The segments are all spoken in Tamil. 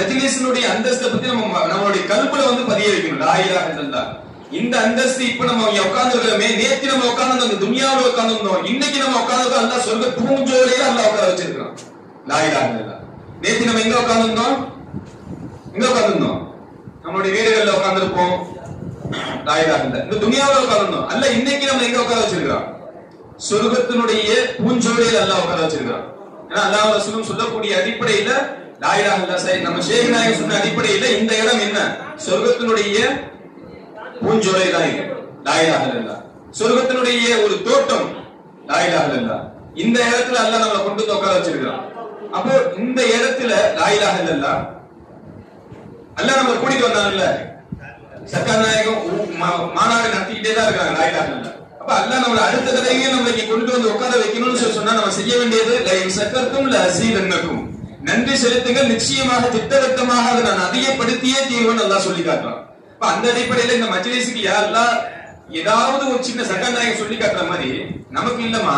மஜ்லிஸினுடைய அந்தஸ்தை பத்தி நம்மளுடைய கல்புல வந்து பதிய வைக்கணும். லா இலாஹ இல்லல்லாஹ். இந்த அந்தஸ்து இப்ப நம்ம உட்கார்ந்துருக்கோமே, நேத்து நம்ம உட்கார்ந்து அந்த துனியாவுல உட்கார்ந்துருந்தோம், இன்னைக்கு நம்ம உட்கார்ந்து அல்லாஹ் சொர்க்க பூஞ்சோலையில அல்லாஹ் உட்கார வச்சிருக்கான். லா இலாஹ இல்லல்லாஹ். நேத்து நம்ம எங்க உட்கார்ந்துருந்தோம்? நம்மளுடைய வீடுகள்ல உட்கார்ந்துருப்போம். லா இலாஹ இல்லல்லாஹ். இந்த துனியாவுல உட்கார்ந்துருந்தோம். அல்ல இன்னைக்கு நம்ம எங்க உட்கார வச்சிருக்கான்? சொர்க்கத்தினுடைய பூஞ்சோலையில அல்லாஹ் உட்கார வச்சிருக்கான். ஏன்னா அல்லாஹ் ரசூலும் சொல்லக்கூடிய அடிப்படையில லா இலாஹ இல்லல்லாஹ், நம்ம ஷேக் நாயகம் சொன்ன அடிப்படையில இந்த இடம் என்ன? சொர்க்கத்தினுடைய பூஞ்சோலை தான் இது. லா இலாஹ இல்லல்லாஹ். சொர்க்கத்தினுடைய ஒரு தோட்டம். லா இலாஹ இல்லல்லாஹ். இந்த இடத்துல அல்லாஹ் நம்மளை கொண்டு வந்து உட்கார வச்சிருக்கான். அப்போ இந்த இடத்துல லா இலாஹ இல்லல்லாஹ் அல்லாஹ் நம்ம கூட்டிட்டு வந்தாங்கல்ல, சர்க்கார் நாயகம் மாநாடு நடத்திக்கிட்டே தான் இருக்காங்க. லா இலாஹ இல்லல்லாஹ். அப்ப அல்லாஹ் நம்மள அடுத்த தடவையே நம்ம இங்க கொண்டு வந்து உட்கார வைக்கணும்னு சொன்னா நம்ம செய்ய வேண்டியது லஇன் ஸக்கர்தும் லஅஸீதன்னகும், நன்றி செலுத்துங்கள், நிச்சயமாக திட்டவட்டமாக அதை நான் அதிகப்படுத்தியே தீர்வேன் அல்லாஹ் சொல்லி காட்டுறான். அப்ப அந்த அடிப்படையில இந்த மஜ்லிஸுக்கு யாரெல்லாம் ஏதாவது ஒரு சின்ன சர்க்கார் நாயகம் சொல்லி காட்டுற மாதிரி நமக்கு இல்லமா,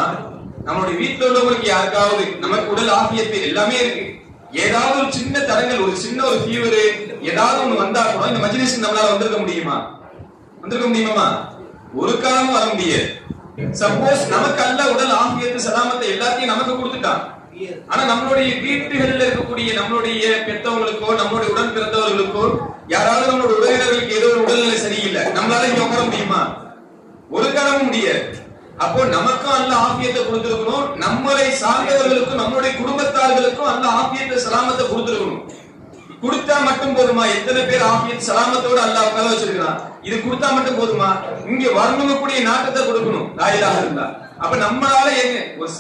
நம்மளுடைய வீட்டுல உள்ளவங்களுக்கு யாருக்காவது நமக்கு உடல் ஆபியத்து எல்லாமே இருக்கு, ஏதாவது ஒரு சின்ன தடங்கள், ஒரு சின்ன ஒரு ஃபீவர் ஏதாவது ஒண்ணு வந்தா கூட இந்த மஜ்லிஸ்க்கு நம்மளால வந்திருக்க முடியுமா? ஒரு காலம் வர முடியாது. சப்போஸ் நமக்கு அல்லாஹ் உடல் ஆபியத்து சலாமத்தை எல்லாத்தையும் நமக்கு கொடுத்துட்டான். ஆனா நம்மளுடைய வீட்டுகளில் இருக்கக்கூடிய நம்மளுடைய பெற்றவங்களுக்கோ நம்மளுடைய உடன் பிறந்தவர்களுக்கோ யாராவது நம்மளுடைய உறவினர்களுக்கு ஏதோ ஒரு உடல்நிலை சரியில்லை, நம்மளால இங்க உட்கார முடியுமா? ஒரு காலமும் முடியாது. அப்போ நமக்கும் அல்லாஹ் ஆபியத்தை கொடுத்திருக்கணும், நம்மளை சார்ந்தவர்களுக்கும் நம்மளுடைய குடும்பத்தார்களுக்கும் அல்லாஹ் ஆபியத்தை சலாமத்தை கொடுத்திருக்கணும். கொடுத்தா மட்டும் போதுமா? எத்தனை பேர் ஆபியத் சலாமத்தோட அல்லாஹ் உட்கார வச்சிருக்கான். இது கொடுத்தா மட்டும் போதுமா? இங்க வரணுங்கக்கூடிய நாட்டத்தை கொடுக்கணும். லா இலாஹ இல்லல்லாஹ். அப்ப நம்மளால ஒரு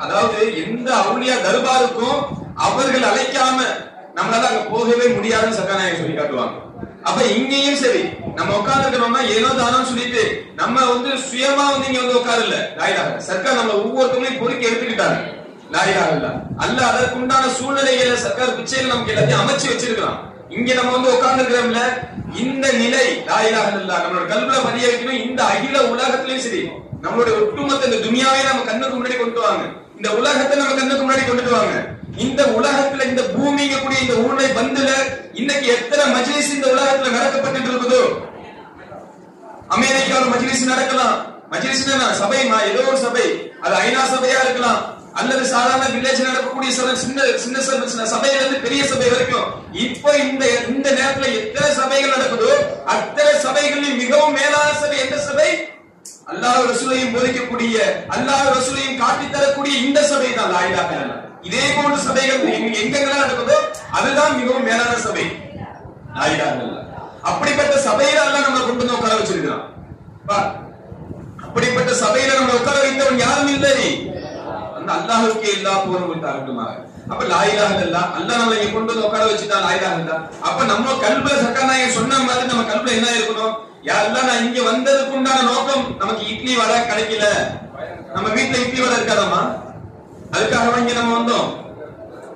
அதாவது எந்த அவுலியா தர்பாருக்கும் அவர்கள் அழைக்காம நம்மளால அங்க போகவே முடியாதுன்னு சர்க்கார் நாயகம் சொல்லி காட்டுவாங்க. அப்ப இங்கேயும் சரி, நம்ம உட்கார்ந்து இருக்கிறோம்னா ஏனோ தானோ சொல்லிட்டு நம்ம வந்து சுயமா வந்து இங்க வந்து உட்காரல. லா இலாஹ இல்லல்லாஹ். சர்க்கார் நம்ம ஒவ்வொருத்தவங்களையும் பொறுக்கி எடுத்துக்கிட்டாங்க. லா இலாஹ இல்லல்லாஹ். அல்லாஹ் அதற்குண்டான சூழ்நிலைகளை சர்க்கார் பிச்சையில நமக்கு எல்லாத்தையும் அமைச்சு வச்சிருக்கான். இங்க நம்ம வந்து உட்கார்ந்து இருக்கிறோம்ல, இந்த நிலை லா இலாஹ இல்லல்லாஹ் நம்மளோட கல்புல பதிய வைக்கணும். இந்த அகில உலகத்திலயும் சரி, நம்மளுடைய ஒட்டுமொத்த இந்த துனியாவை நம்ம கண்ணுக்கு முன்னாடி கொண்டு வாங்க, இந்த உலகத்தை நம்ம கண்ணுக்கு முன்னாடி கொண்டுட்டு வாங்க. இந்த உலகத்துல இந்த பூமிக்கு கூடிய இந்த ஊழலை பந்துல இன்னைக்கு எத்தனை மஜ்லிஸ் இந்த உலகத்துல நடக்கப்பட்டு இருக்குதோ, அமெரிக்காவில் மஜ்லிஸ் நடக்கலாம். மஜ்லிஸ் சபைமா, ஏதோ ஒரு சபை, அது ஐநா சபையா இருக்கலாம், அல்லது சாதாரண வில்லேஜ் நடக்கக்கூடிய சின்ன சபையில இருந்து பெரிய சபை வரைக்கும். இப்ப இந்த நேரத்துல எத்தனை சபைகள் நடக்குதோ அத்தனை சபைகளில் மிகவும் மேலான சபை எந்த சபை? அல்லாஹ் ரசூலையும் போதிக்கக்கூடிய, அல்லாஹ் ரசூலையும் காட்டி தரக்கூடிய இந்த சபை தான் லா இலாஹ இல்லல்லாஹ். இதே போன்ற சபைகள் எங்கெங்கெல்லாம் நடக்குதோ அதுதான் மிகவும் மேலான சபை லா இலாஹ இல்லல்லாஹ். அப்படிப்பட்ட சபையில அல்லாஹ் நம்மளை கொண்டு வந்து உட்கார வச்சிருக்கான். அப்படிப்பட்ட சபையில நம்ம உட்கார வைத்தவன் யாரும் இல்லை, அந்த அல்லாஹ்வுக்கு எல்லா புகழும் உண்டாகட்டுமாக. அப்ப லா இலாஹ இல்லல்லாஹ் அல்லாஹ் நம்மளை இங்க கொண்டு வந்து உட்கார வச்சுட்டான். லா இலாஹ இல்லல்லாஹ். அப்ப நம்ம கல்புல சர்க்கார் நாயகம் சொன்ன மாதிரி நம்ம கல்புல என்ன இருக்கணும்? யா அல்லாஹ், நான் இங்க வந்ததுக்கு உண்டான நோக்கம் நமக்கு இட்லி வடை கிடைக்கல, நம்ம வீட்டுல இட்லி வடை இருக்காதம்மா, அதுக்காக இங்க நம்ம வந்தோம்.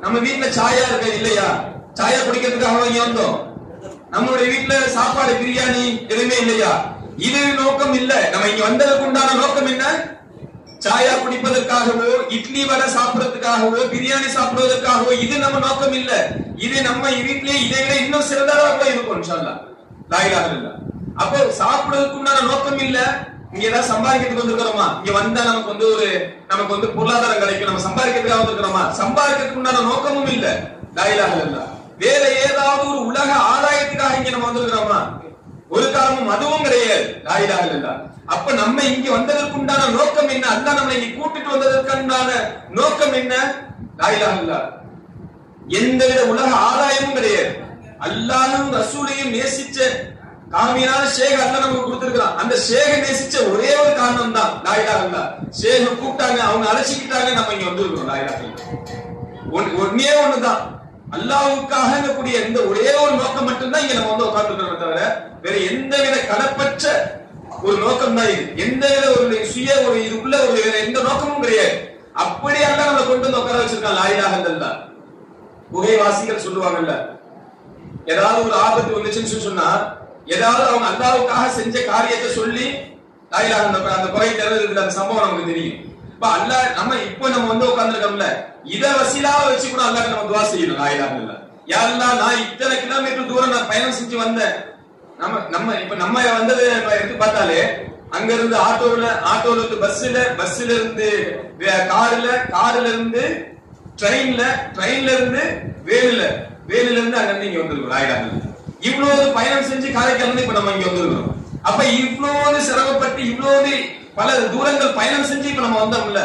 நம்ம வீட்டுல சாயா இருக்க இல்லையா, சாயா குடிக்கிறதுக்காக இங்க வந்தோம். நம்மளுடைய வீட்டுல சாப்பாடு பிரியாணி எதுவுமே இல்லையா, இது நோக்கம் இல்ல. நம்ம இங்க வந்ததுக்கு உண்டான நோக்கம் என்ன? சாயா குடிப்பதற்காகவோ, இட்லி வடை சாப்பிடுறதுக்காகவோ, பிரியாணி சாப்பிடுவதற்காகவோ இது நம்ம நோக்கம் இல்ல. இது நம்ம வீட்டிலேயே இதை விட இன்னும் சிறந்ததா கூட இருக்கும் இன்ஷா அல்லாஹ். லா இலாஹ இல்லல்லாஹ். அப்போ சாப்பிடுறதுக்கு உண்டான நோக்கம் இல்ல, இங்க ஏதாவது சம்பாதிக்கிறதுக்கு வந்திருக்கிறோமா? இங்க வந்தா நமக்கு வந்து பொருளாதாரம் கிடைக்கும், நம்ம சம்பாதிக்கிறதுக்காக வந்திருக்கிறோமா? சம்பாதிக்கிறதுக்கு உண்டான நோக்கமும் இல்ல. லா இலாஹ இல்லல்லாஹ். வேற ஏதாவது ஒரு உலக ஆதாயத்துக்காக இங்க நம்ம வந்திருக்கிறோமா? ஒரு காரணமும் அதுவும் கிடையாது. லா இலாஹ இல்லல்லாஹ். அப்ப நம்ம இங்க வந்ததற்கு உண்டான நோக்கம் என்ன? அல்லாஹ் நம்மளை இங்க கூட்டிட்டு வந்ததற்கு உண்டான நோக்கம் என்ன? லா இலாஹ இல்லல்லாஹ். எந்தவித உலக ஆதாயமும் கிடையாது. அல்லாஹ்வும் ரசூலையும் நேசிச்ச காமியான ஷேக் அல்லாஹ் நமக்கு கொடுத்திருக்கான். அந்த ஷேகை நேசிச்ச ஒரே ஒரு காரணம் தான் லா இலாஹ இல்லல்லாஹ். ஷேக் கூப்பிட்டாங்க, அவங்க அழைச்சிக்கிட்டாங்க, நம்ம இங்க வந்திருக்கிறோம். லா இலாஹ இல்லல்லாஹ். ஒன்னே ஒண்ணுதான், அல்லாஹ்வுக்காக கூடிய இந்த ஒரே ஒரு நோக்கம் மட்டும்தான் இங்க நம்ம வந்து உட்கார்ந்துருக்கிறோம். தவிர வேற எந்தவித கலப்பற்ற ஒரு நோக்கம் தான் இது. எந்தவித ஒரு சுய ஒரு இது உள்ள ஒரு வேற எந்த நோக்கமும் கிடையாது. அப்படி அல்லாஹ் நம்மளை கொண்டு வந்து உட்கார வச்சிருக்கான். லா இலாஹ இல்லல்லாஹ். குகைவாசிகள் சொல்லுவாங்கல்ல, ஏதாவது ஒரு ஆபத்து வந்துச்சுன்னு சொன்னா ஏதாவது அவங்க அல்லாஹ்வுக்காக செஞ்ச காரியத்தை சொல்லி லா இலாஹ இல்லல்லாஹ் அந்த குகை திறந்து அந்த சம்பவம் நமக்கு தெரியும். இப்ப அல்லாஹ் நம்ம வந்து உட்கார்ந்துருக்கோம்ல, இத வசீலாவ வச்சு கூட அல்லாஹ்க்கு நம்ம துஆ செய்யணும். லா இலாஹ இல்லல்லாஹ். யா அல்லாஹ் நான் இத்தனை கிலோமீட்டர் தூரம் நான் பயணம் செஞ்சு வந்தேன். நம்ம வந்தது எடுத்து பார்த்தாலே அங்க இருந்து ஆட்டோல இருந்து பஸ்ல இருந்து கார்ல இருந்து ட்ரெயின்ல இருந்து வேலுல இருந்து அங்க இருந்து இங்க வந்திருக்கோம். ஆயிடாங்க இவ்வளவு பயணம் செஞ்சு காரைக்கால் இருந்து இப்ப நம்ம இங்க வந்திருக்கோம். அப்ப இவ்வளவு சிரமப்பட்டு இவ்வளவு பல தூரங்கள் பயணம் செஞ்சு இப்ப நம்ம வந்தோம்ல,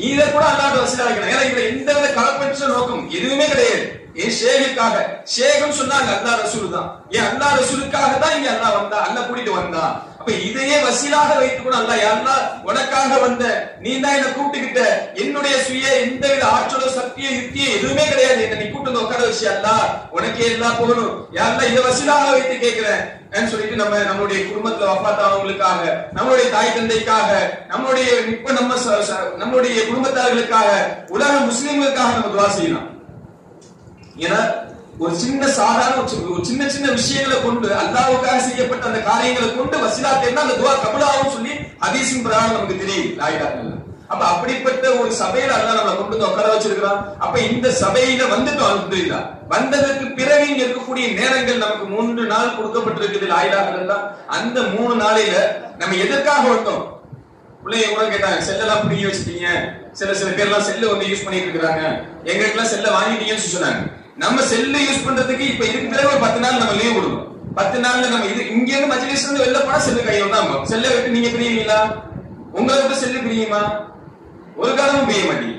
இத கூட அல்லாஹ் வசீலா வைக்கணும். ஏன்னா இதுல எந்த வித களப்பற்ற நோக்கம் எதுவுமே கிடையாது. ஏன் ஷேகுக்காக ஷேகம் சொன்னாங்க அல்லாஹ் ரசூல் தான். ஏன் அல்லாஹ் ரசூலுக்காக தான் இங்க அல்லாஹ் வந்தா, அல்லாஹ் கூட்டிட்டு வந்தா. அப்ப இதையே வசீலாக வைத்து கூட அல்லாஹ் யா அல்லாஹ் உனக்காக வந்த, நீ தான் என்ன கூப்பிட்டுக்கிட்ட, என்னுடைய சுய எந்த வித ஆற்றலோ சக்தியோ யுக்தியோ எதுவுமே கிடையாது, என்ன நீ கூட்டு வந்து உட்கார வச்சு அல்லாஹ் உனக்கே எல்லாம் போகணும் யா அல்லாஹ் இதை வசீலாக வைத்து கேட்கிறேன் சொல்லிட்டு நம்ம நம்மளுடைய குடும்பத்துல வஃபாத்தானவங்களுக்காக, நம்மளுடைய தாய் தந்தைக்காக, நம்மளுடைய இப்ப நம்மளுடைய குடும்பத்தார்களுக்காக, உலக முஸ்லிம்களுக்காக நம்ம துஆ செய்யலாம். ஏன்னா ஒரு சாதாரண ஒரு சின்ன விஷயங்களை கொண்டு அல்லாஹ்வுக்காக செய்யப்பட்ட அந்த காரியங்களை கொண்டு வசீலா தேடினா அந்த துஆ கபூலாகும் சொல்லி ஹதீஸின் பிரகாரம் நமக்கு தெரியும். லா இலாஹ இல்லல்லாஹ். அப்ப அப்படிப்பட்ட ஒரு சபையில அல்லாஹ் நம்மளை கொண்டு வந்து உட்கார வச்சிருக்கிறான். அப்ப இந்த சபையில வந்துட்டோம் அல்ஹம்துலில்லாஹ். வந்ததற்கு பிறகு இங்க இருக்கக்கூடிய நேரங்கள் நமக்கு 3 நாள் கொடுக்கப்பட்டிருக்குது. லா இலாஹ இல்லல்லாஹ். அந்த 3 நாளையில நம்ம எதற்காக வந்தோம்? பிள்ளைங்க கூட கேட்டாங்க, செல்லெல்லாம் பிடிங்கி வச்சிட்டீங்க, சில பேர்லாம் செல்ல வந்து யூஸ் பண்ணிட்டு இருக்காங்க, எங்களுக்கெல்லாம் செல்ல வாங்கிட்டீங்கன்னு சொன்னாங்க. நம்ம செல்ல யூஸ் பண்றதுக்கு இப்ப இதுக்கு பிறகு ஒரு 10 நாள் நம்ம லீவ் கொடுக்கணும். 10 நாள்ல நம்ம இங்க இருந்து மஜ்லிஸ்ல இருந்து வெளில போனா செல்லு கையில தான். செல்ல விட்டு நீங்க பிரியுவீங்களா? உங்களை விட்டு செல்லு பிரியுமா? ஒரு காலமும் பிரிய மாட்டீங்க.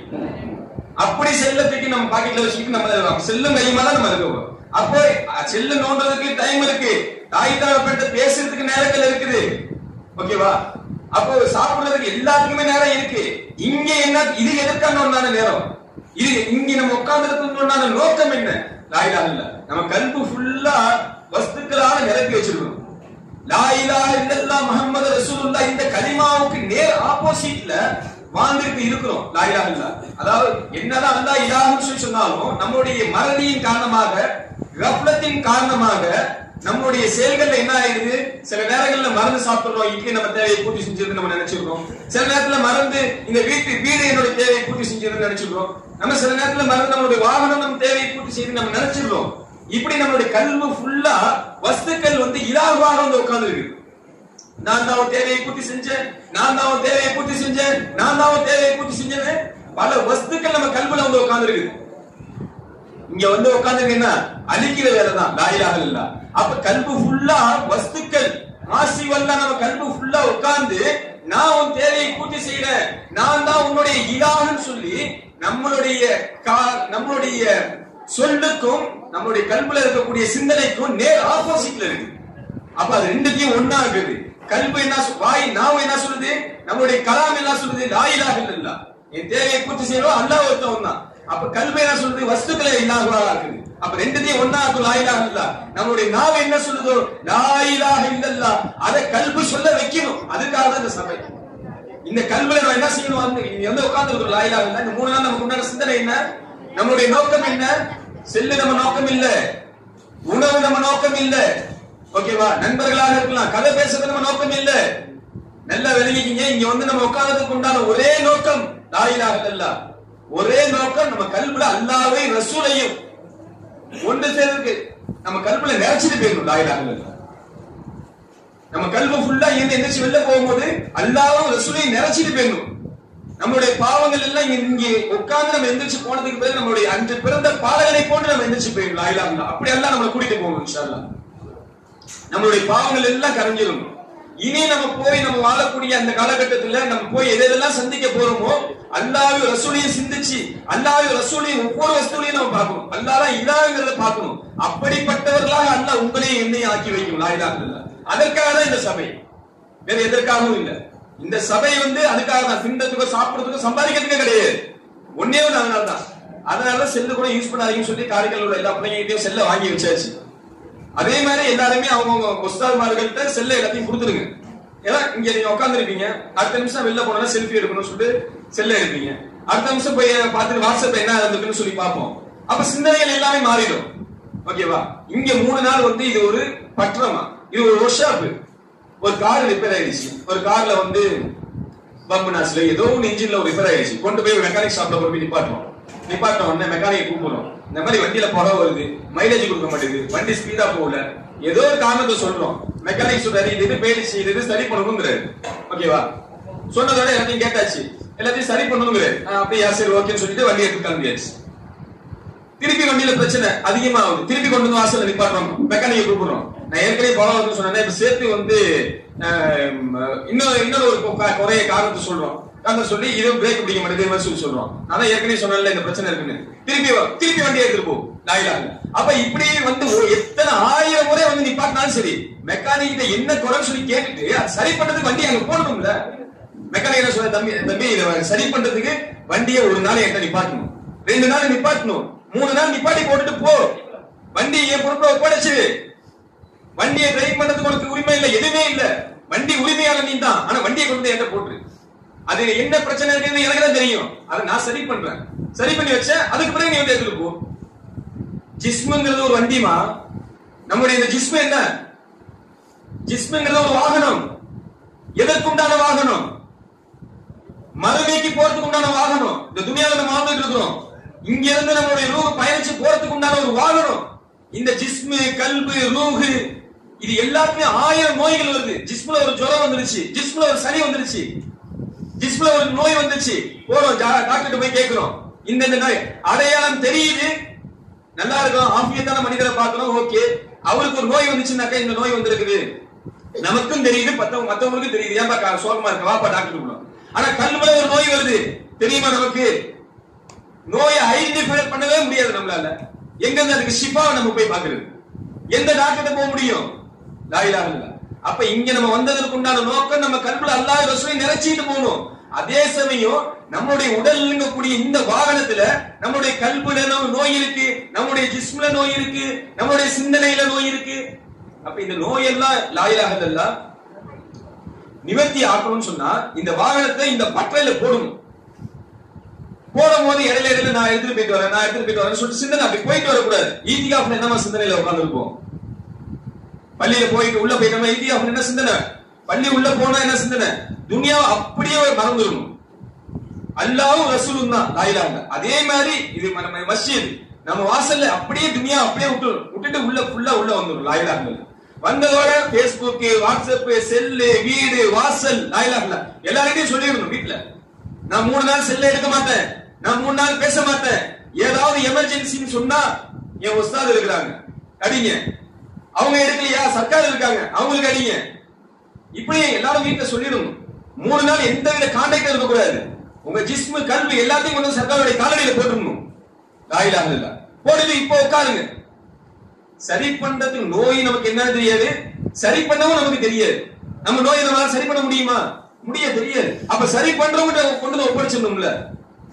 அப்படி செல்ல தூக்கி நம்ம பாக்கெட்ல வச்சுக்கிட்டு நம்ம செல்லும் கையுமா தான் நம்ம இருக்கோம். அப்போ செல்ல நோண்டதுக்கு டைம் இருக்கு, தாய் தகப்பன்கிட்ட பேசுறதுக்கு நேரங்கள் இருக்குது. ஓகேவா? அப்போ சாப்பிடுறதுக்கு எல்லாத்துக்குமே நேரம் இருக்கு. இங்க என்ன இது எதற்கான நேரம்? இது இங்க நம்ம உட்கார்ந்து நோக்கம் என்ன? லா இலாஹ இல்லல்லாஹ். நம்ம கல்பு ஃபுல்லா வஸ்துக்களால நிரப்பி வச்சிருக்கோம். லா இலாஹ இல்லல்லாஹ் முஹம்மது ரசூலுல்லாஹ் இந்த கலிமாவுக்கு நேர் ஆப்போசிட்ல வாழ்ந்துட்டு இருக்கிறோம். லா இலாஹ இல்லல்லாஹ். அதாவது என்னதான் அல்லாஹ் இலாஹ்னு சொல்லி சொன்னாலும் நம்மளுடைய மறதியின் காரணமாக, கஃப்லத்தின் காரணமாக நம்மளுடைய செயல்கள்ல என்ன ஆயிடுது? சில நேரங்கள்ல மறந்து சாப்பிடுறோம், இட்லி நம்ம தேவையை பூர்த்தி செஞ்சிருந்து நம்ம நினைச்சிருக்கோம். சில நேரத்துல மறந்து இந்த வீடு என்னுடைய தேவையை பூர்த்தி செஞ்சிருந்து நினைச்சிருக்கோம். நம்ம சில நேரத்துல மறந்து நம்மளுடைய வாகனம் நம்ம தேவையை பூர்த்தி செய்து நம்ம நினைச்சிருக்கோம். இப்படி நம்மளுடைய கல்வி ஃபுல்லா வஸ்துக்கள் வந்து இலாஹ்வாக வந்து உட்கார்ந்து இருக்கு. நான் தான் தேவையை பூர்த்தி செஞ்சேன், நான் தான் தேவையை பூர்த்தி செஞ்சேன், நான் தான் தேவையை பூர்த்தி செஞ்சேன். பல வஸ்துக்கள் நம்ம கல்வில வந்து உட்கார்ந்து இருக்கு. இங்க வந்து உட்கார்ந்துங்கன்னா அழிக்கிற வேலை தான். லா இலாஹ இல்லல்லாஹ். அப்ப கல்பு ஃபுல்லா வஸ்துக்கள் மாசி வல்ல நம்ம கல்பு ஃபுல்லா உட்கார்ந்து நான் உன் தேவையை பூர்த்தி செய்யறேன், நான் தான் உன்னுடைய இலாஹ்னு சொல்லி நம்மளுடைய சொல்லுக்கும் நம்மளுடைய கல்புல இருக்கக்கூடிய சிந்தனைக்கும் நேர் ஆப்போசிட்ல இருக்கு. அப்ப அது ரெண்டுத்தையும் ஒண்ணா இருக்குது. கல்பு என்ன வாய் நாவு என்ன சொல்லுது, நம்மளுடைய கலாம் என்ன சொல்லுது? லா இலாஹ இல்லல்லாஹ். என் தேவையை பூர்த்தி செய்யறோம் அல்லாஹ் ஒருத்தன் தான். அப்ப கல்வி என்ன சொல்றது? வஸ்துக்களை இல்லாஹ்வா இருக்குது. அப்ப ரெண்டுத்தையும் ஒண்ணா ஆக்கும். லா இலாஹ இல்லல்லாஹ். நம்மளுடைய நாவு என்ன சொல்லுதோ லா இலாஹ இல்லல்லாஹ், அதை கல்பு சொல்ல வைக்கணும். அதுக்காக தான் இந்த சபை. இந்த கல்வில நம்ம என்ன செய்யணும்? வந்து உட்கார்ந்து இருக்கிறோம். லா இலாஹ இல்லல்லாஹ். இந்த 3 நாள் நமக்கு உண்டான சிந்தனை என்ன? நம்மளுடைய நோக்கம் என்ன? செல்லு நம்ம நோக்கம் இல்ல, உணவு நம்ம நோக்கம் இல்ல, ஓகேவா? நண்பர்களாக இருக்கலாம், கதை பேசுறது நம்ம நோக்கம் இல்ல. நல்லா விளங்கிக்கிங்க. இங்க வந்து நம்ம உட்கார்ந்ததுக்கு உண்டான ஒரே நோக்கம் லா இலாஹ இல்லல்லாஹ். ஒரே நோக்கம் நம்ம கல்புல அல்லாஹ்வை ரசூலையும் ஒன்று சேர்ந்து நம்ம கல்புல நிறைச்சிட்டு போயிடணும். லா இலாஹ இல்லல்லாஹ். நம்ம கல்பு ஃபுல்லா எந்திரிச்சு வெளில போகும்போது அல்லாஹ்வும் ரசூலையும் நிறைச்சிட்டு போயிடணும். நம்மளுடைய பாவங்கள் எல்லாம் இங்கே உட்கார்ந்து நம்ம எந்திரிச்சு போனதுக்கு பிறகு நம்மளுடைய அன்று பிறந்த பாலகனை போன்று நம்ம எந்திரிச்சு போயிடணும். லா இலாஹ இல்லல்லாஹ். அப்படி எல்லாம் நம்மளை கூட்டிட்டு போகணும் இன்ஷா அல்லாஹ். நம்மளுடைய பாவங்கள் எல்லாம் கரைஞ்சிடும். இனி நம்ம போய் நம்ம வாழக்கூடிய அந்த காலகட்டத்துல நம்ம போய் எதெல்லாம் சந்திக்க போறோமோ அல்லாஹ்வையும் ரசூலையும் சிந்திச்சு அல்லாஹ்வையும் ரசூலையும் ஒவ்வொரு வஸ்துலையும் நம்ம பார்க்கணும். அல்லாஹ் தான் இலாஹ்ங்கிறத பார்க்கணும். அப்படிப்பட்டவர்களாக அல்லாஹ் உங்களையும் என்னையும் ஆக்கி வைக்கும். லா இலாஹ இல்லல்லாஹ். அதற்காக தான் இந்த சபை, வேற எதற்காகவும் இல்ல. இந்த சபை வந்து அதுக்காக தான், திண்டத்துக்கோ சாப்பிடுறதுக்கோ சம்பாதிக்கிறதுக்கே கிடையாது. ஒன்னே ஒன்று அதனால தான். அதனால செல்லு கூட யூஸ் பண்ணாதீங்கன்னு சொல்லி காரைக்கால் உள்ள எல்லா பிள்ளைங்ககிட்டையும் செல்ல வாங்கி வச்சாச்சு. அதே மாதிரி எல்லாருமே அவங்க உஸ்தாத்மார்கள்ட்ட செல்ல எல்லாத்தையும் கொடுத்துருங்க. ஏன்னா இங்க நீங்க உட்காந்துருப்பீங்க, அடுத்த நிமிஷம் வெளில போனா செல்ஃபி எடுக்கணும்னு சொல்லிட்டு செல்ல எடுப்பீங்க. அடுத்த நிமிஷம் போய் பார்த்துட்டு வாட்ஸ்அப்ல என்ன இருந்துக்குன்னு சொல்லி பார்ப்போம். அப்ப சிந்தனைகள் எல்லாமே மாறிடும். ஓகேவா? இங்க 3 நாள் வந்து இது ஒரு பற்றமா, இது ஒரு ஒர்க் ஷாப். ஒரு கார் ரிப்பேர் ஆயிடுச்சு, ஒரு கார்ல வந்து பம்பு நாஸ்ல ஏதோ ஒரு இன்ஜின்ல ஒரு ரிப்பேர் ஆயிடுச்சு, கொண்டு போய் மெக்கானிக் ஷாப்ல போய் நிப்பாட்டுவோம். நிப்பாட்ட உடனே மெக்கானிக் கூப்பிடுறோம். இந்த மாதிரி வண்டியில புகை வருது, மைலேஜ் கொடுக்க மாட்டேங்குது, வண்டி ஸ்பீடா போகல, ஏதோ ஒரு காரணத்தை சொல்றோம். மெக்கானிக் சொல்றாரு இது போயிடுச்சு, இது சரி பண்ணணுங்கிறாரு. ஓகேவா, சொன்னதோட எல்லாத்தையும் கேட்டாச்சு, எல்லாத்தையும் சரி பண்ணணுங்கிறாரு. அப்படியே சரி ஓகேன்னு சொல்லிட்டு வண்டி எடுத்து கிளம்பியாச்சு. திருப்பி வண்டியில பிரச்சனை அதிகமா ஆகுது, திருப்பி கொண்டு வந்து வாசல்ல நிப்பாட்டுறோம், மெக்கானிக்கை கூப்பிடுறோம். நான் ஏற்கனவே புகை வருதுன்னு சொன்னேன், இப்ப சேர்த்து வந்து இன்னொரு ஒரு குறைய காரணத்தை சொல்றோம். சொல்லி இது பிரேக் பிடிக்க மாட்டேங்குது சொல்றோம். அதான் ஏற்கனவே சொன்னல இந்த பிரச்சனை இருக்குன்னு. திருப்பி வண்டி எடுத்துட்டு போ லாயிலாக. அப்ப இப்படி வந்து எத்தனை 1000 முறை வந்து நிப்பாட்டினாலும் சரி, மெக்கானிக் கிட்ட என்ன குறைன்னு சொல்லி கேட்டுட்டு அது சரி பண்றதுக்கு வண்டி அங்க போடணும்ல. மெக்கானிக் என்ன சொல்ற, தம்பி இதை சரி பண்றதுக்கு வண்டியை ஒரு நாள் என்கிட்ட நிப்பாட்டணும், 2 நாள் நிப்பாட்டணும், 3 நாள் நிப்பாட்டி போட்டுட்டு போ, வண்டி என் பொறுப்பை ஒப்படைச்சு. வண்டியை டிரைவ் பண்றதுக்கு உனக்கு உரிமை இல்லை, எதுவுமே இல்ல, வண்டி உரிமையாளர் நீ தான். ஆனா வண்டியை கொண்டு என்கிட்ட போட்டு அது என்ன பிரச்சனை இருக்குன்னு எனக்கு தான் தெரியும், அதை நான் சரி பண்றேன், சரி பண்ணி வச்சேன், அதுக்கு பிறகு நீ வந்து எடுத்துட்டு போ. ஜிஸ்முங்கிறது ஒரு வண்டிமா, நம்முடைய இந்த ஜிஸ்மு என்ன, ஜிஸ்முங்கிறது ஒரு வாகனம். எதற்குண்டான வாகனம்? மறுமைக்கு போறதுக்கு உண்டான வாகனம். இந்த துனியாவில் நம்ம வாழ்ந்துட்டு இருக்கிறோம், இங்க இருந்து நம்மளுடைய ரூஹ் பயணிச்சு போறதுக்கு உண்டான ஒரு வாகனம். இந்த ஜிஸ்மு, கல்பு, ரூஹ் இது எல்லாத்துலயும் 1000 நோய்கள் வருது. ஜிஸ்முல ஒரு ஜுரம் வந்துருச்சு, ஜிஸ்முல ஒரு சளி வந்துருச்சு, ஜிஸ்முல ஒரு நோய் வந்துச்சு, போறோம் டாக்டர் போய் கேட்கிறோம், இந்த நோய் அடையாளம் தெரியுது, நல்லா இருக்கும், ஆபியத்தான மனிதரை பார்க்கணும், ஓகே. அவருக்கு ஒரு நோய் வந்துச்சுன்னாக்கா இந்த நோய் வந்திருக்குது, நமக்கும் தெரியுது, மத்தவங்களுக்கும் தெரியுது, ஏன்பா சோகமா இருக்க, வாப்பா டாக்டர். ஆனா கல்லுல ஒரு நோய் வருது, தெரியுமா நமக்கு? நோயை ஐடென்டிஃபை பண்ணவே முடியாது நம்மளால. எங்க அதுக்கு ஷிஃபாவை நம்ம போய் பார்க்கிறது? எந்த டாக்டர்கிட்ட போக முடியும்? லா இலாஹ இல்லல்லாஹ். அப்ப இங்க நம்ம வந்ததற்கு உண்டான நோக்கம் நம்ம கல்புல அல்லாஹ் ரசூலை நிறைச்சிட்டு போகணும். அதே சமயம் நம்மளுடைய உடல் இருக்கக்கூடிய இந்த வாகனத்துல நம்மளுடைய கல்புல நோய் இருக்கு, நம்முடைய ஜிஸ்முல நோய் இருக்கு, நம்மளுடைய சிந்தனையில நோய் இருக்கு. அப்ப இந்த நோயெல்லாம் லா இலாஹ இல்லல்லாஹ் நிவர்த்தி ஆக்கணும்னு சொன்னா இந்த வாகனத்தை இந்த பட்டறையில போடணும். போடும் போது இடையில நான் எடுத்துட்டு போயிட்டு வரேன் சொல்லிட்டு சிந்தனை அப்படி போயிட்டு வரக்கூடாது. ஈத்திகாஃப்ல என்னமா சிந்தனையில உட்கார்ந்து இருப்போம்? பள்ளியில போயிட்டு உள்ள போயிட்டோமா ஈத்திகாஃப்ல என்ன சிந்தனை? பள்ளி உள்ள போனா என்ன சிந்தனை? துனியாவை அப்படியே மறந்துடணும். அல்லாஹ்வும் ரசூலும் தான் லா இலாஹ இல்லல்லாஹ். அதே மாதிரி இது நம்ம மஸ்ஜித், நம்ம வாசல்ல அப்படியே துனியா அப்படியே விட்டுட்டு உள்ள ஃபுல்லா உள்ள வந்துடும் லா இலாஹ இல்லல்லாஹ். வந்ததோட பேஸ்புக், வாட்ஸ்அப், செல்லு, வீடு, வாசல் லா இலாஹ இல்லல்லாஹ் எல்லார்கிட்டயும் சொல்லிடணும். வீட்டுல நான் 3 நாள் செல்ல எடுக்க மாட்டேன், நான் 3 நாள் பேச மாட்டேன், ஏதாவது எமர்ஜென்சின்னு சொன்னா என் உஸ்தாத் இருக்கிறாங்க அடிங்க, அவங்க எடுக்கலையா சர்க்கார் இருக்காங்க அவங்களுக்கு அடிங்க. இப்படி எல்லாரும் வீட்டுல சொல்லிடணும். 3 நாள் எந்த வித கான்டாக்ட் இருக்க கூடாது. உங்க ஜிஸ்மு, கல்வி எல்லாத்தையும் கொண்டு சர்க்காருடைய காலடியில போட்டுடணும். லா இலாஹ இல்லல்லாஹ் போடுது. இப்போ உட்காருங்க. சரி பண்றதுக்கு நோய் நமக்கு என்ன தெரியாது, சரி பண்ணவும் நமக்கு தெரியாது. நம்ம நோயை நம்மளால சரி பண்ண முடியுமா? தெரியாது. அப்ப சரி பண்றவங்க கொண்டு வந்து ஒப்படைச்சிடணும்ல.